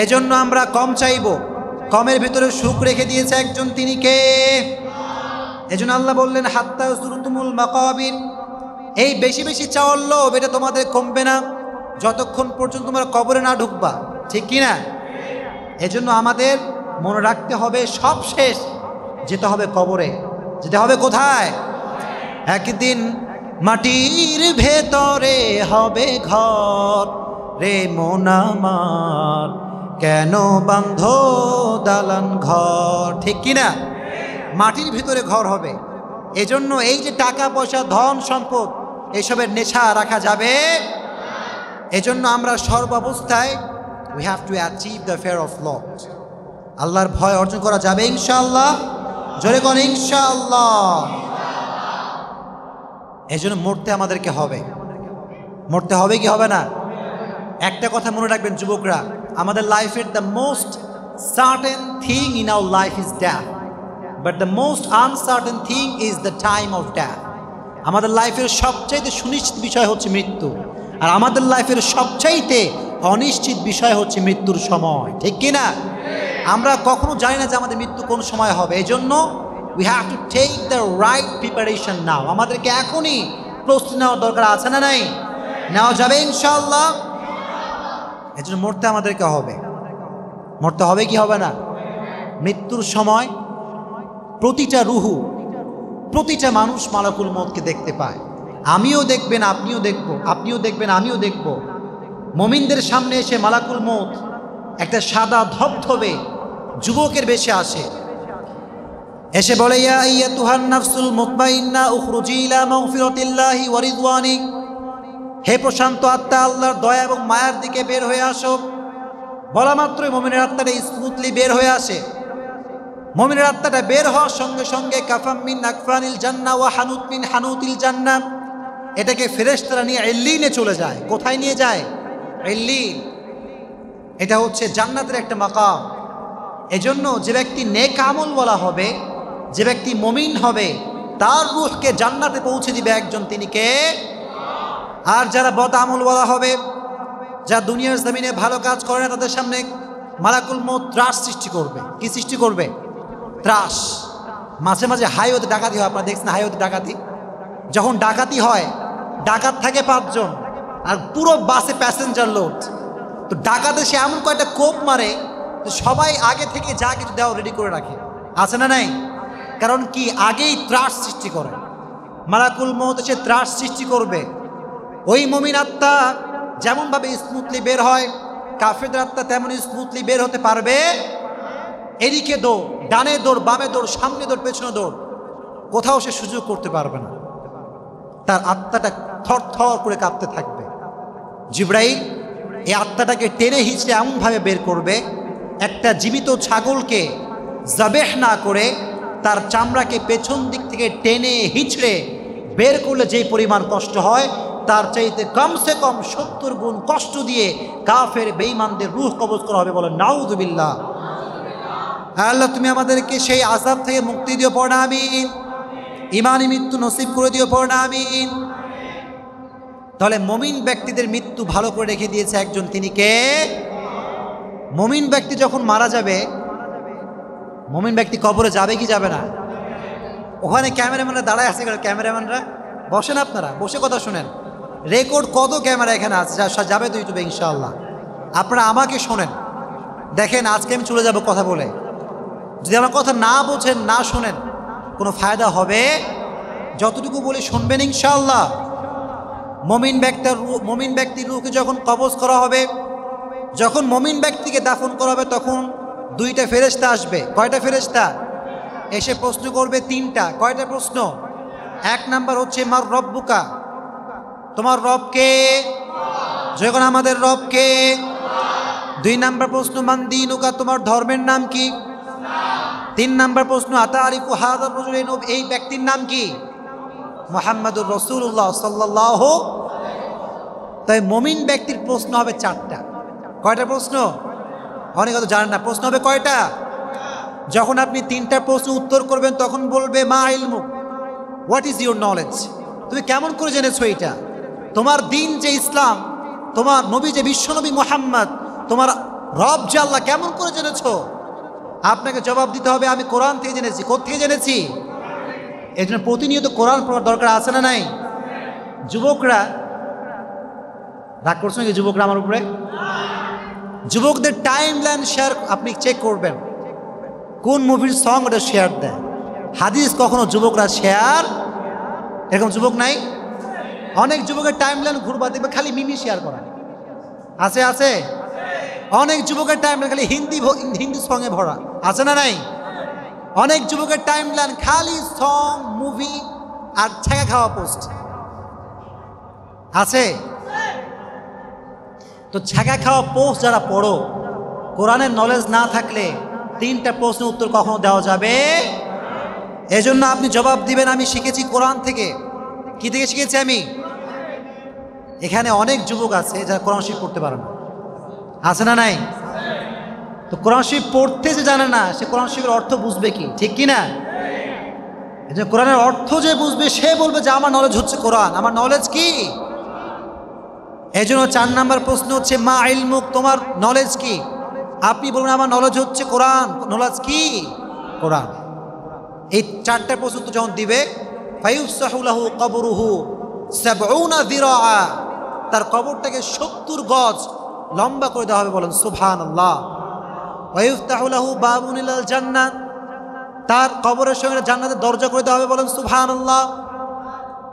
এজন্য আমরা কম চাইব, কমের ভিতরে সুখ রেখে দিয়েছে একজন, তিনি কে? এজন্য আল্লাহ বললেন হাত্তা যুরতুমুল মাকাবির, এই বেশি বেশি চাওয়ার লোভ এটা তোমাদের কমবে না যতক্ষণ পর্যন্ত তোমরা কবরে না ঢুকবা, ঠিক কিনা? এজন্য আমাদের মনে রাখতে হবে সব শেষ যেতে হবে কবরে, যেতে হবে কোথায়? একদিন মাটির ভেতরে হবে ঘর, রে মন আমার কেন বাঁধো দালান ঘর, ঠিক কিনা? মাটির ভিতরে ঘর হবে। এজন্য এই যে টাকা পয়সা ধন সম্পদ এসবের নেশা রাখা যাবে। এজন্য আমরা সর্বাবস্থায় we have to achieve the fear of Lord, আল্লাহর ভয় অর্জন করা যাবে ইনশাআল্লাহ। জোরে কোন ইনশাআল্লাহ। এজন্য মরতে আমাদেরকে হবে, মরতে হবে কি হবে না? একটা কথা মনে রাখবেন যুবকরা, আমাদের লাইফের the most certain thing in our life is death, but the most uncertain thing is the time of death. আমাদের লাইফের সবচাইতে সুনিশ্চিত বিষয় হচ্ছে মৃত্যু, আর আমাদের লাইফের সবচাইতে অনিশ্চিত বিষয় হচ্ছে মৃত্যুর সময়, ঠিক কি না? আমরা কখনো জানি না যে আমাদের মৃত্যু কোন সময় হবে। এই জন্য we have to take the right preparation now. আমাদেরকে এখনই প্রস্তুতি নেওয়ার দরকার আছে না নাই? নেওয়া যাবে ইনশাআল্লাহ। এই জন্য মরতে আমাদেরকে হবে, মরতে হবে কি হবে না? মৃত্যুর সময় প্রতিটা রুহু, প্রতিটা মানুষ মালাকুল মউতকে দেখতে পায়। আমিও দেখবেন, আপনিও দেখব, আপনিও দেখবেন, আমিও দেখব। মুমিনদের সামনে এসে মালাকুল মউত একটা সাদা ধবধবে যুবকের বেশে আসে, এসে বলে ইয়া আইয়াতুহান নাফসুল মুতমাইন্না উখরুজি ইলা মাগফিরাতিল্লাহি ওয়া রিদওয়ানি, হে প্রশান্ত আত্মা, আল্লাহর দয়া এবং মায়ার দিকে বের হয়ে আসো। বলা মাত্রই মুমিনের আত্মাটা স্মুথলি বের হয়ে আসে। মুমিনের আত্মাটা বের হওয়ার সঙ্গে সঙ্গে কাফাম মিন আকফানিল জান্নাহ ওয়া হানুত মিন হানুতিল জান্নাহ, এটাকে ফেরেশতারা নিয়ে ইল্লিনে চলে যায়। কোথায় নিয়ে যায়? ইল্লিন। এটা হচ্ছে জান্নাতের একটা মাকাম। এজন্য যে ব্যক্তি নেক আমল বলা হবে, যে ব্যক্তি মুমিন হবে, তার রূহকে জান্নাতে পৌঁছে দিবে একজন, তিনি কে? আর যারা বদ আমল বলা হবে, যা দুনিয়ার জমিনে ভালো কাজ করে না, তাদের সামনে মালাকুল মউত ত্রাস সৃষ্টি করবে। কি সৃষ্টি করবে? ত্রাস। মাঝে মাঝে হাইওয়েতে ডাকাতি হয়, আপনারা দেখছেন হাইওয়েতে ডাকাতি? যখন ডাকাতি হয়, ডাকাত থাকে 5 জন আর পুরো বাসে প্যাসেঞ্জার লোড। তো ডাকাতে সে এমন কয়েকটা কোপ মারে, সবাই আগে থেকে যা কিছু দেওয়া রেডি করে রাখে, আছে না নাই? কারণ কি? আগেই ত্রাস সৃষ্টি করে। মালাকুল মউত সে ত্রাস সৃষ্টি করবে। ওই মুমিন আত্মা যেমনভাবে স্মুথলি বের হয়, কাফেরদের আত্মা তেমন স্মুথলি বের হতে পারবে? এদিকে দৌড়, ডানে দৌড়, বামে দৌড়, সামনে দৌড়, পেছনে দৌড়, কোথাও সে সুযোগ করতে পারবে না। তার আত্মাটা থর থর করে কাঁপতে থাকবে। জিবরাইল এই আত্মাটাকে টেনে হিঁচড়ে এমনভাবে বের করবে, একটা জীবিত ছাগলকে জাবেহ না করে তার চামড়াকে পেছন দিক থেকে টেনে হিঁচড়ে বের করলে যেই পরিমাণ কষ্ট হয়, তার চাইতে কমসে কম 70 গুণ কষ্ট দিয়ে কাফের বেঈমানদের রূহ কবজ করা হবে। বলেন নাউযুবিল্লাহ। আল্লাহ তুমি আমাদেরকে সেই আযাব থেকে মুক্তি দিও, পড়না আমিন। ঈমানি মৃত্যু নসিব করে দিও, পড়না আমিন। তাহলে মুমিন ব্যক্তিদের মৃত্যু ভালো করে রেখে দিয়েছে একজন, তিনি কে? মুমিন ব্যক্তি যখন মারা যাবে, মুমিন ব্যক্তি কবরে যাবে কি যাবে না? ওখানে ক্যামেরাম্যানরা দাঁড়ায় আছে, ক্যামেরাম্যানরা বসেন, আপনারা বসে কথা শুনেন। রেকর্ড কত ক্যামেরা এখানে আছে, যাবে তো ইউটিউবে ইনশাআল্লাহ। আপনারা আমাকে শোনেন, দেখেন আজকে আমি চলে যাব কথা বলে, যদি আমার কথা না বোঝেন, না শোনেন, কোনো ফায়দা হবে? যতটুকু বলি শুনবেন ইনশাআল্লাহ। মুমিন ব্যক্তির রূহকে যখন কবজ করা হবে, যখন মুমিন ব্যক্তিকে দাফন করা হবে, তখন 2টা ফেরেশতা আসবে। কয়টা ফেরেশতা? এসে প্রশ্ন করবে 3টা। কয়টা প্রশ্ন? 1 নাম্বার হচ্ছে মার রব্বুকা, তোমার রব কে? যখন আমাদের রব কে। 2 নাম্বার প্রশ্ন মান দীনুকা, তোমার ধর্মের নাম কি? 3 নাম্বার প্রশ্ন আতারিফু হাযার রাজুল, এই ব্যক্তির নাম কি? মুহাম্মাদুর রাসূলুল্লাহ সাল্লাল্লাহু। তাই মুমিন ব্যক্তির প্রশ্ন হবে 4টা। কয়টা প্রশ্ন? অনেক কথা জানেন না, প্রশ্ন হবে কয়টা? যখন আপনি 3টা প্রশ্ন উত্তর করবেন, তখন বলবে মা ইলমুক, হোয়াট ইজ ইউর নলেজ, তুমি কেমন করে জেনেছো এটা? তোমার দিন যে ইসলাম, তোমার নবী যে বিশ্বনবী মুহাম্মদ, তোমার রব যে আল্লাহ, কেমন করে জেনেছো? আপনাকে জবাব দিতে হবে আমি কোরআন থেকে জেনেছি। কোত্থেকে জেনেছি? এই জন্য প্রতিনিয়ত কোরআন পড়ার দরকার আছে না নাই? যুবকরা রাগ করছেন কি? যুবকরা আমার উপরে, যুবকদের টাইম লাইন শেয়ার আপনি চেক করবেন, কোন মুভির সং ওটা শেয়ার দেয়। হাদিস কখনো যুবকরা শেয়ার, এরকম যুবক নাই? অনেক যুবকের টাইম লাইন ঘুরবা দেখবে খালি মিমি শেয়ার করা আছে, আছে। অনেক যুবকের টাইম লাইন খালি হিন্দি সঙ্গে ভরা, আছে না নাই? অনেক যুবকের টাইম লাইন খালি সং, মুভি আর ছেঁকা খাওয়া পোস্ট। আছে? তো ছ্যাঁকা খাওয়া পোস্ট যারা পড়ো, কোরআনের নলেজ না থাকলে 3টা প্রশ্নের উত্তর কখনো দেওয়া যাবে। এজন্য আপনি জবাব দিবেন আমি শিখেছি কোরআন থেকে। কি থেকে শিখেছি আমি? এখানে অনেক যুবক আছে যারা কোরআন শরীফ পড়তে পারে না, আছে না নাই? তো কোরআন শরীফ পড়তে যে জানে না, সে কোরআন শরীফের অর্থ বুঝবে কি? ঠিক কি না? এই যে কোরআনের অর্থ যে বুঝবে সে বলবে যে আমার নলেজ হচ্ছে কোরআন। আমার নলেজ কি? এই জন্য 4 নম্বর প্রশ্ন হচ্ছে মা ইলমুক, তোমার নলেজ কি? আপনি বলবেন আমার নলেজ হচ্ছে কোরআন। নলেজ কি? কোরআন। এই 4টা প্রশ্ন তো যখন দিবে, ফায়ুফসাহু লাহু কবরুহু 70 যিরাআ, তার কবরটাকে 70 গজ লম্বা করে দেওয়া হবে। বলেন সুবহানাল্লাহ। ওয়ায়ুফতাহু লাহু বাবুন ইলাল জান্নাহ, তার কবরের সঙ্গে জান্নাতের দরজা করে দেওয়া হবে। বলেন সুবহানাল্লাহ।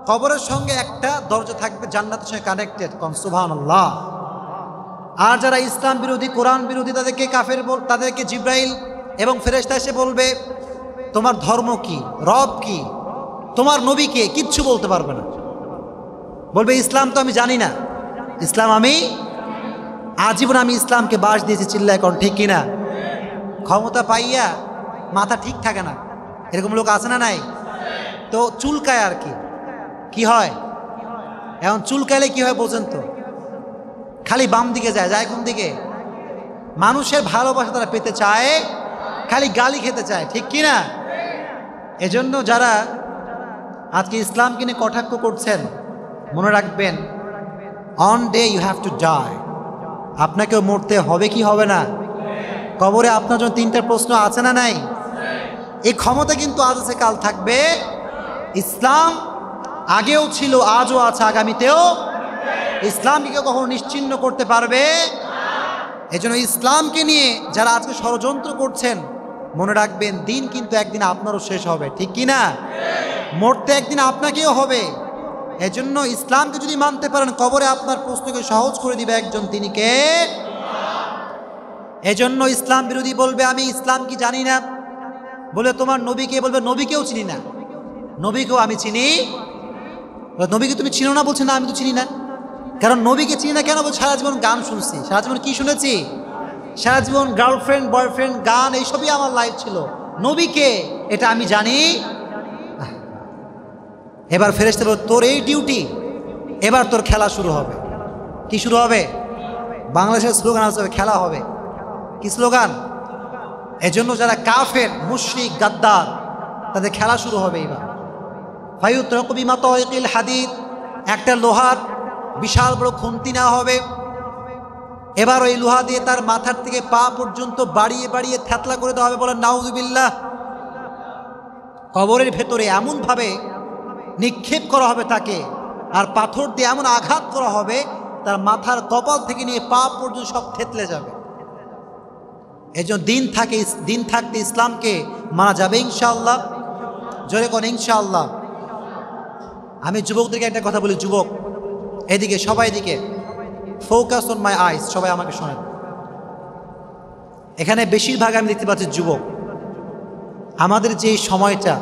কবরের সঙ্গে একটা দরজা থাকবে জান্নাতের সঙ্গে কানেক্টেড। কোন সুবহানাল্লাহ। আর যারা ইসলাম বিরোধী, কোরআন বিরোধী, তাদেরকে কাফের তাদেরকে জিব্রাইল এবং ফেরেশতা এসে বলবে তোমার ধর্ম কি, রব কি, তোমার নবী কে, কিচ্ছু বলতে পারবে না। বলবে ইসলাম তো আমি জানি না, ইসলাম আমি আজীবন আমি ইসলামকে বাস দিয়েছি। চিল্লায় কোন ঠিক কিনা? ক্ষমতা পাইয়া মাথা ঠিক থাকে না, এরকম লোক আছে না নাই? তো চুলকায় আর কি, কি হয় এখন? চুলকাইলে কি হয় বোঝেন তো? খালি বাম দিকে যায়। যায় কোন দিকে? মানুষের ভালোবাসা তারা পেতে চায়, খালি গালি খেতে চায়। ঠিক কি না? এজন্য যারা আজকে ইসলামকে নিয়ে কটাক্ষ করছেন, মনে রাখবেন on day you have to die. আপনাকেও মরতে হবে কি হবে না? কবরে আপনার জন্য 3টা প্রশ্ন আছে না নাই? এই ক্ষমতা কিন্তু আজ আছে, কাল থাকবে। ইসলাম আগেও ছিল, আজও আছে, আগামীতেও। ইসলামকে কেউ কখনো নিশ্চিহ্ন করতে পারবে? এজন্য ইসলামকে নিয়ে যারা আজকে ষড়যন্ত্র করছেন, মনে রাখবেন দিন কিন্তু একদিন আপনারও শেষ হবে। ঠিক কি না? মরতে একদিন আপনাকেও হবে। এজন্য ইসলামকে যদি মানতে পারেন, কবরে আপনার প্রশ্নকে সহজ করে দিবে একজন, তিনি কে? এজন্য ইসলাম বিরোধী বলবে আমি ইসলাম কি জানি না, বলে তোমার নবীকে, বলবে নবীকেও চিনি না। নবীকেও আমি চিনি। নবীকে তুমি চিনো না? বলছে না আমি তো চিনি না। কারণ নবীকে চিনি না কেন? বলছে সারা জীবন গান শুনছি। সারা জীবন কি শুনেছি? সারা জীবন গার্লফ্রেন্ড, বয়ফ্রেন্ড, গান, এইসবই আমার লাইফ ছিল। নবীকে এটা আমি জানি। এবার ফেরেশতা বলল তোর এই ডিউটি, এবার তোর খেলা শুরু হবে। কি শুরু হবে? বাংলাদেশের স্লোগান আছে, খেলা হবে। কি স্লোগান? এজন্য যারা কাফের, মুশরিক, গাদ্দার, তাদের খেলা শুরু হবে। এবার ফায়ুতরাকু বিমাতাইকিল হাদিদ, একটা লোহার বিশাল বড় খুন্তি নেওয়া হবে। এবার ওই লোহা দিয়ে তার মাথার থেকে পা পর্যন্ত বাড়িয়ে বাড়িয়ে থ্যাতলা করে দেওয়া হবে। বলেন নাউযুবিল্লাহ। কবরের ভেতরে এমনভাবে নিক্ষেপ করা হবে তাকে, আর পাথর দিয়ে এমন আঘাত করা হবে তার মাথার কপাল থেকে নিয়ে পা পর্যন্ত সব থেতলে যাবে। এজন্য দিন থাকতে ইসলামকে মানা যাবে ইনশাআল্লাহ। জোরে কোন ইনশাআল্লাহ। আমি যুবকদেরকে একটা কথা বলি, যুবক এদিকে, সবাই এদিকে, ফোকাস অন মাই আইস, সবাই আমাকে শোনেন। এখানে বেশিরভাগ আমি দেখতে পাচ্ছি যুবক। আমাদের যে সময়টা,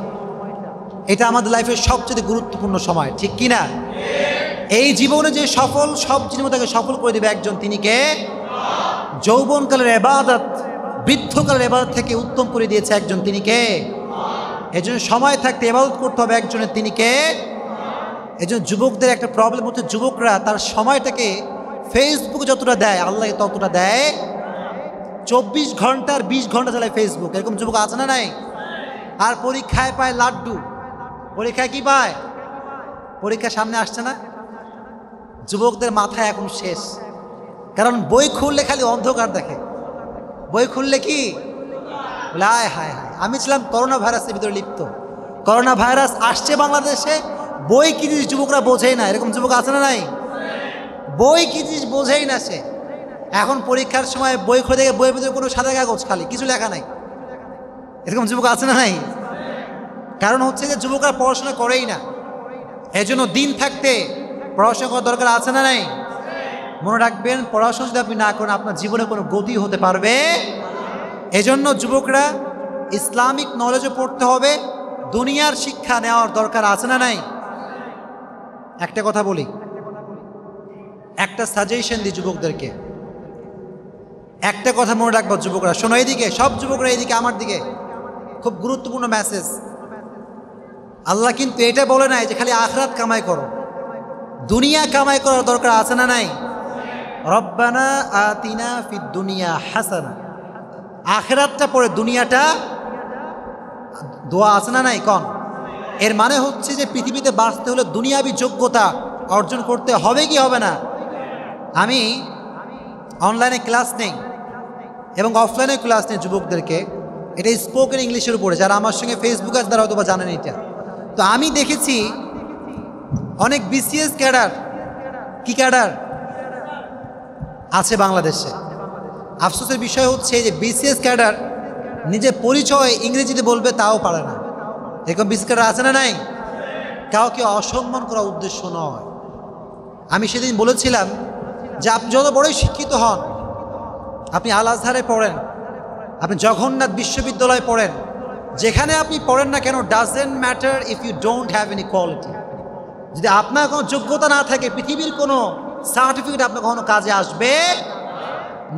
এটা আমাদের লাইফের সবচেয়ে গুরুত্বপূর্ণ সময়। ঠিক কি না? এই জীবনে যে সফল, সব জিনিস তাকে সফল করে দেবে একজন, তিনি কে? যৌবনকালের ইবাদত বৃদ্ধকালের ইবাদত থেকে উত্তম করে দিয়েছে একজন, তিনি কে? এজন্য সময় থাকতে ইবাদত করতে হবে একজনের, তিনি কে? এজন্য যুবকদের একটা প্রবলেম হচ্ছে, যুবকরা তার সময়টাকে ফেসবুকে যতটা দেয়, আল্লাহকে ততটা দেয়। 24 ঘন্টার 20 ঘন্টা চালায় ফেসবুক। এরকম যুবক আছে না নাই? আর পরীক্ষায় পায় লাড্ডু। পরীক্ষায় কি পায়? পরীক্ষা সামনে আসছে না, যুবকদের মাথায় এখন শেষ। কারণ বই খুললে খালি অন্ধকার দেখে। বই খুললে কি বলে, হায় হায় হায়, আমি ছিলাম করোনা ভাইরাসের ভিতরে লিপ্ত। করোনা ভাইরাস আসছে বাংলাদেশে, বই কি জিনিস যুবকরা বোঝেই না। এরকম যুবক আছে না নাই? বই কি জিনিস বোঝেই না সে। এখন পরীক্ষার সময় বই খুলে দেখে বইয়ের ভিতরে কোনো সাদা কাগজ, খালি কিছু লেখা নাই। এরকম যুবক আছে না নাই? কারণ হচ্ছে যে যুবকরা পড়াশোনা করেই না। এজন্য দিন থাকতে পড়াশোনা করার দরকার আছে না নাই? মনে রাখবেন, পড়াশোনা যদি আপনি না করেন, আপনার জীবনে কোনো গতি হতে পারবে। এজন্য যুবকরা ইসলামিক নলেজও পড়তে হবে, দুনিয়ার শিক্ষা নেওয়ার দরকার আছে না নাই? একটা কথা বলি, একটা সাজেশন দিই যুবকদেরকে, একটা কথা মনে রাখবো যুবকরা, শোনো এইদিকে, সব যুবকরা এইদিকে আমার দিকে, খুব গুরুত্বপূর্ণ মেসেজ। আল্লাহ কিন্তু এটা বলে নাই যে খালি আখিরাত কামাই করো, দুনিয়া কামাই করার দরকার আছে না নাই? রব্বানা আতিনা ফিদ দুনিয়া হাসানা, আখিরাতটা পরে দুনিয়াটা দোয়া আছে না নাই? কন এর মানে হচ্ছে যে পৃথিবীতে বাঁচতে হলে দুনিয়াবি যোগ্যতা অর্জন করতে হবে কি হবে না? আমি অনলাইনে ক্লাস নেই এবং অফলাইনে ক্লাস নেই যুবকদেরকে, এটা স্পোকেন ইংলিশের উপরে, যারা আমার সঙ্গে ফেসবুক আছে তারা হয়তো বা জানেন এটা। তো আমি দেখেছি অনেক বিসিএস ক্যাডার, কি ক্যাডার আছে বাংলাদেশে। আফসোসের বিষয় হচ্ছে যে বিসিএস ক্যাডার নিজের পরিচয় ইংরেজিতে বলবে তাও পারে না। এরকম বিসিএস ক্যাডার আছে না নাই? কাউকে অসম্মান করা উদ্দেশ্য নয়। আমি সেদিন বলেছিলাম যে আপনি যত বড়ই শিক্ষিত হন, আপনি আল আজহারে পড়েন, আপনি জগন্নাথ বিশ্ববিদ্যালয়ে পড়েন, যেখানে আপনি পড়েন না কেন, doesn't matter if you don't have any quality. যদি আপনার কোনো যোগ্যতা না থাকে, পৃথিবীর কোনো সার্টিফিকেট আপনার কখনো কাজে আসবে।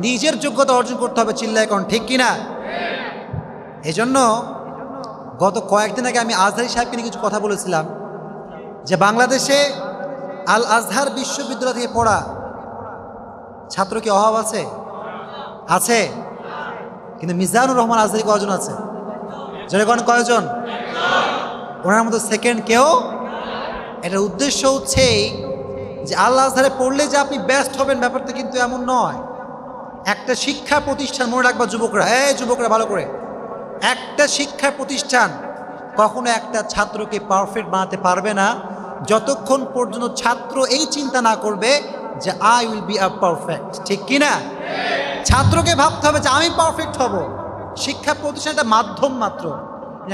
নিজের যোগ্যতা অর্জন করতে হবে, চিল্লায় কোন ঠিক কিনা? এজন্য গত কয়েকদিন আগে আমি আজহারি সাহেবকে নিয়ে কিছু কথা বলেছিলাম যে বাংলাদেশে আল আজহার বিশ্ববিদ্যালয় থেকে পড়া ছাত্র কি অভাব আছে? আছে। কিন্তু মিজানুর রহমান আজহারি কয়জন আছে? জনগণ কয়জন? ওনার মতো সেকেন্ড কেউ। এটার উদ্দেশ্য হচ্ছে যে আল্লাহ আজহারে পড়লে যে আপনি বেস্ট হবেন, ব্যাপারটা কিন্তু এমন নয়। একটা শিক্ষা প্রতিষ্ঠান, মনে রাখবা যুবকরা, যুবকরা ভালো করে, একটা শিক্ষা প্রতিষ্ঠান কখনো একটা ছাত্রকে পারফেক্ট বানাতে পারবে না যতক্ষণ পর্যন্ত ছাত্র এই চিন্তা না করবে যে I will be a perfect, ঠিক কিনা? ছাত্রকে ভাবতে হবে যে আমি পারফেক্ট হব। শিক্ষা প্রতিষ্ঠান একটা মাধ্যম মাত্র।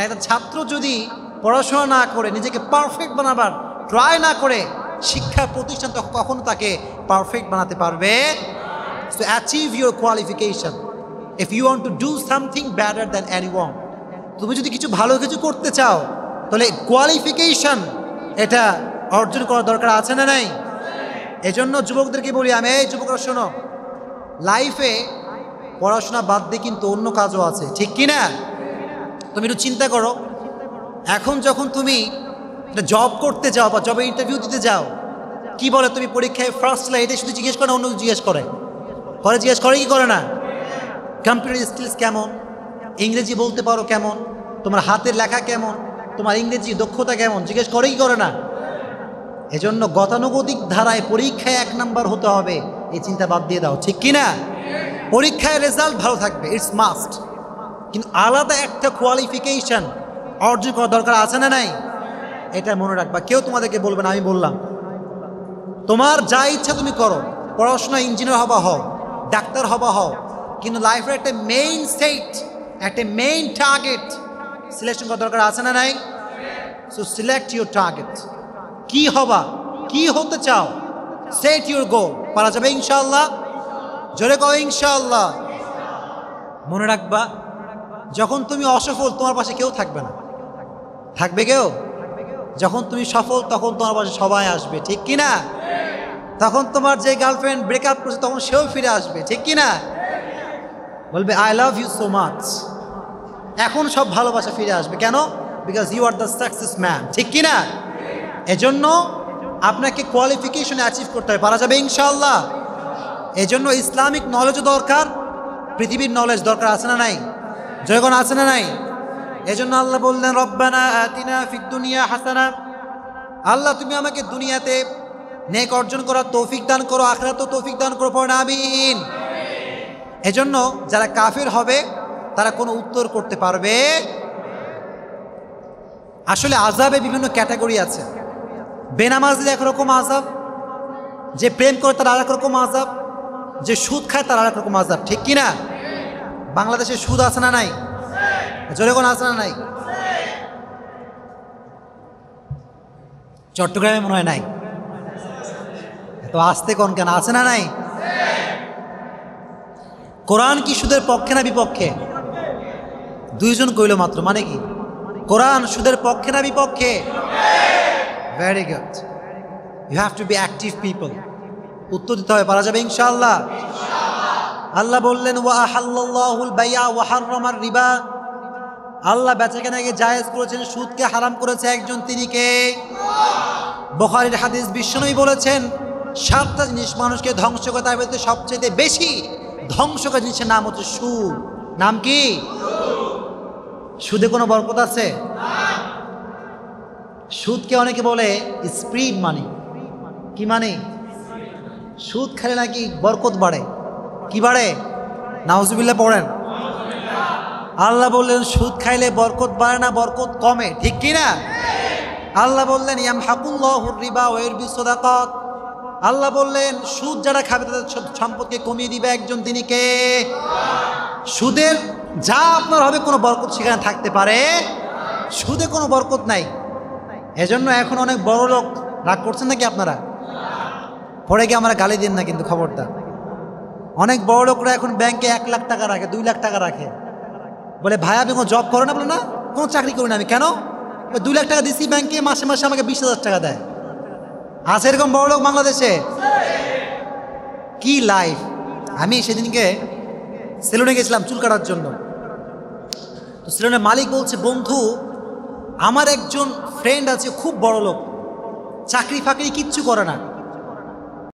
একটা ছাত্র যদি পড়াশোনা না করে, নিজেকে পারফেক্ট বানাবার ট্রাই না করে, শিক্ষা প্রতিষ্ঠান তখন কখনো তাকে পারফেক্ট বানাতে পারবে। So achieve your qualification if you want to do something better than anyone. তুমি যদি কিছু ভালো কিছু করতে চাও, তাহলে কোয়ালিফিকেশন এটা অর্জন করার দরকার আছে না নাই? এজন্য যুবকদেরকে বলি আমি, এই যুবকরা শোনো, লাইফে পড়াশোনা বাদ দিয়ে কিন্তু অন্য কাজও আছে, ঠিক কি না? তুমি একটু চিন্তা করো, এখন যখন তুমি জব করতে যাও বা জবে ইন্টারভিউ দিতে যাও, কি বলে তুমি পরীক্ষায় ফার্স্ট হলে এটা শুধু জিজ্ঞেস করে না, অন্য জিজ্ঞেস করে জিজ্ঞেস করে কি করে না? কম্পিউটার স্কিলস কেমন, ইংরেজি বলতে পারো কেমন, তোমার হাতের লেখা কেমন, তোমার ইংরেজি দক্ষতা কেমন, জিজ্ঞেস করে কি করে না? এজন্য গতানুগতিক ধারায় পরীক্ষায় 1 নাম্বার হতে হবে, এই চিন্তা বাদ দিয়ে দাও, ঠিক কি না? পরীক্ষায় রেজাল্ট ভালো থাকবে, ইটস মাস্ট, কিন্তু আলাদা একটা কোয়ালিফিকেশন অর্জন করার দরকার আছে না নাই? এটা মনে রাখবা। কেউ তোমাদেরকে বলবে না, আমি বললাম। তোমার যা ইচ্ছা তুমি করো, পড়াশোনা ইঞ্জিনিয়ার হবা হও, ডাক্তার হবা হও, কিন্তু লাইফের একটা মেইন সেট, একটা মেইন টার্গেট সিলেকশন করার দরকার আছে না নাই? So select your target. কি হবা, কি হতে চাও, সেট ইউর গোল। পারা যাবে ইনশাআল্লাহ? জোরে কও ইনশাআল্লাহ। মনে রাখবা, যখন তুমি অসফল তোমার পাশে কেউ থাকবে না, থাকবে কেউ? যখন তুমি সফল তখন তোমার পাশে সবাই আসবে, ঠিক কি না? তখন তোমার যে গার্লফ্রেন্ড ব্রেকআপ করছে তখন সেও ফিরে আসবে, ঠিক কি না? বলবে I love you so much. এখন সব ভালোবাসা ফিরে আসবে, কেন? Because you are the success man, ঠিক কি না? এজন্য আপনাকে কোয়ালিফিকেশন অ্যাচিভ করতে হবে, পারা যাবে ইনশাআল্লাহ। এজন্য ইসলামিক নলেজও দরকার, পৃথিবীর নলেজ দরকার আছে না নাই? জয়গণ আছে না নাই? এজন্য আল্লাহ বললেন রব্বানা আতিনা ফিদ দুনিয়া হাসানা, আল্লাহ তুমি আমাকে দুনিয়াতে নেক অর্জন করার তৌফিক দান করো, আখিরাতেও তৌফিক দান করো, পড়েন আমিন। এজন্য যারা কাফির হবে তারা কোনো উত্তর করতে পারবে। আসলে আযাবে বিভিন্ন ক্যাটাগরি আছে। বেনামাজির একরকম আযাব, যে প্রেম করে তার আরেক রকম আযাব, যে সুদ খায় তার আরেক রকম আযাব, ঠিক কিনা? বাংলাদেশে সুদ আছে না নাই? জোরে কোন আছে না নাই? চট্টগ্রামে মনে হয় নাই, তো আসতে কোন কেন আছে না নাই? কোরআন কি সুদের পক্ষে না বিপক্ষে? দুইজন কইল মাত্র, মানে কি? কোরআন সুদের পক্ষে না বিপক্ষে? Very good, you have to be active people. উত্তর দিতে হবে, পারা যাবে ইনশাআল্লাহ। আল্লাহ বললেন ওয়া আহাল্লাল্লাহুল বাইআ ওয়া হাররামার রিবা, আল্লাহ বেচাকেনাকে জায়েজ করেছেন, সুদকে হারাম করেছে একজন, তিনি কে? বুখারীর হাদিস, বিশ্বনবী বলেছেন 7টা জিনিস মানুষকে ধ্বংস করে, তার ভিতরে সবচেয়ে বেশি ধ্বংসকারী জিনিসের নাম হচ্ছে সুদ। নাম কি? সুদে কোনো বরকত আছে? সুদকে অনেকে বলে স্পিড মানি। কি মানে? সুদ খেলে নাকি বরকত বাড়ে। কি বাড়ে? নাউজুবিল্লাহ পড়েন। আল্লাহ বললেন সুদ খাইলে বরকত বাড়ে না, বরকত কমে, ঠিক কি না? আল্লাহ বললেন ইয়ামহাকুল্লাহুর রিবা ওয়া ইরবিস সাদাকাত, আল্লাহ বললেন সুদ যারা খাবে তাদের সম্পদকে কমিয়ে দিবে একজন, তিনি কে? সুদের যা আপনার হবে কোনো বরকত সেখানে থাকতে পারে, সুদে কোনো বরকত নাই। এজন্য এখন অনেক বড় লোক রাগ করছেন নাকি আপনারা? পরে গিয়ে আমরা গালি দিন না কিন্তু, খবরদার। অনেক বড় লোকরা এখন ব্যাংকে 1 লাখ টাকা রাখে, 2 লাখ টাকা রাখে, বলে ভাই আপনি কোনো জব করেন? বলে না, কোনো চাকরি করি না আমি। কেন? 2 লাখ টাকা দিচ্ছি ব্যাংকে, মাসে মাসে আমাকে 20,000 টাকা দেয়। আছে এরকম বড় লোক বাংলাদেশে? কি লাইফ! আমি সেদিনকে সেলুনে গেছিলাম চুল কাটার জন্য। তো সেলুনের মালিক বলছে, বন্ধু আমার একজন ফ্রেন্ড আছে, খুব বড় লোক, চাকরি ফাকরি কিচ্ছু করে না,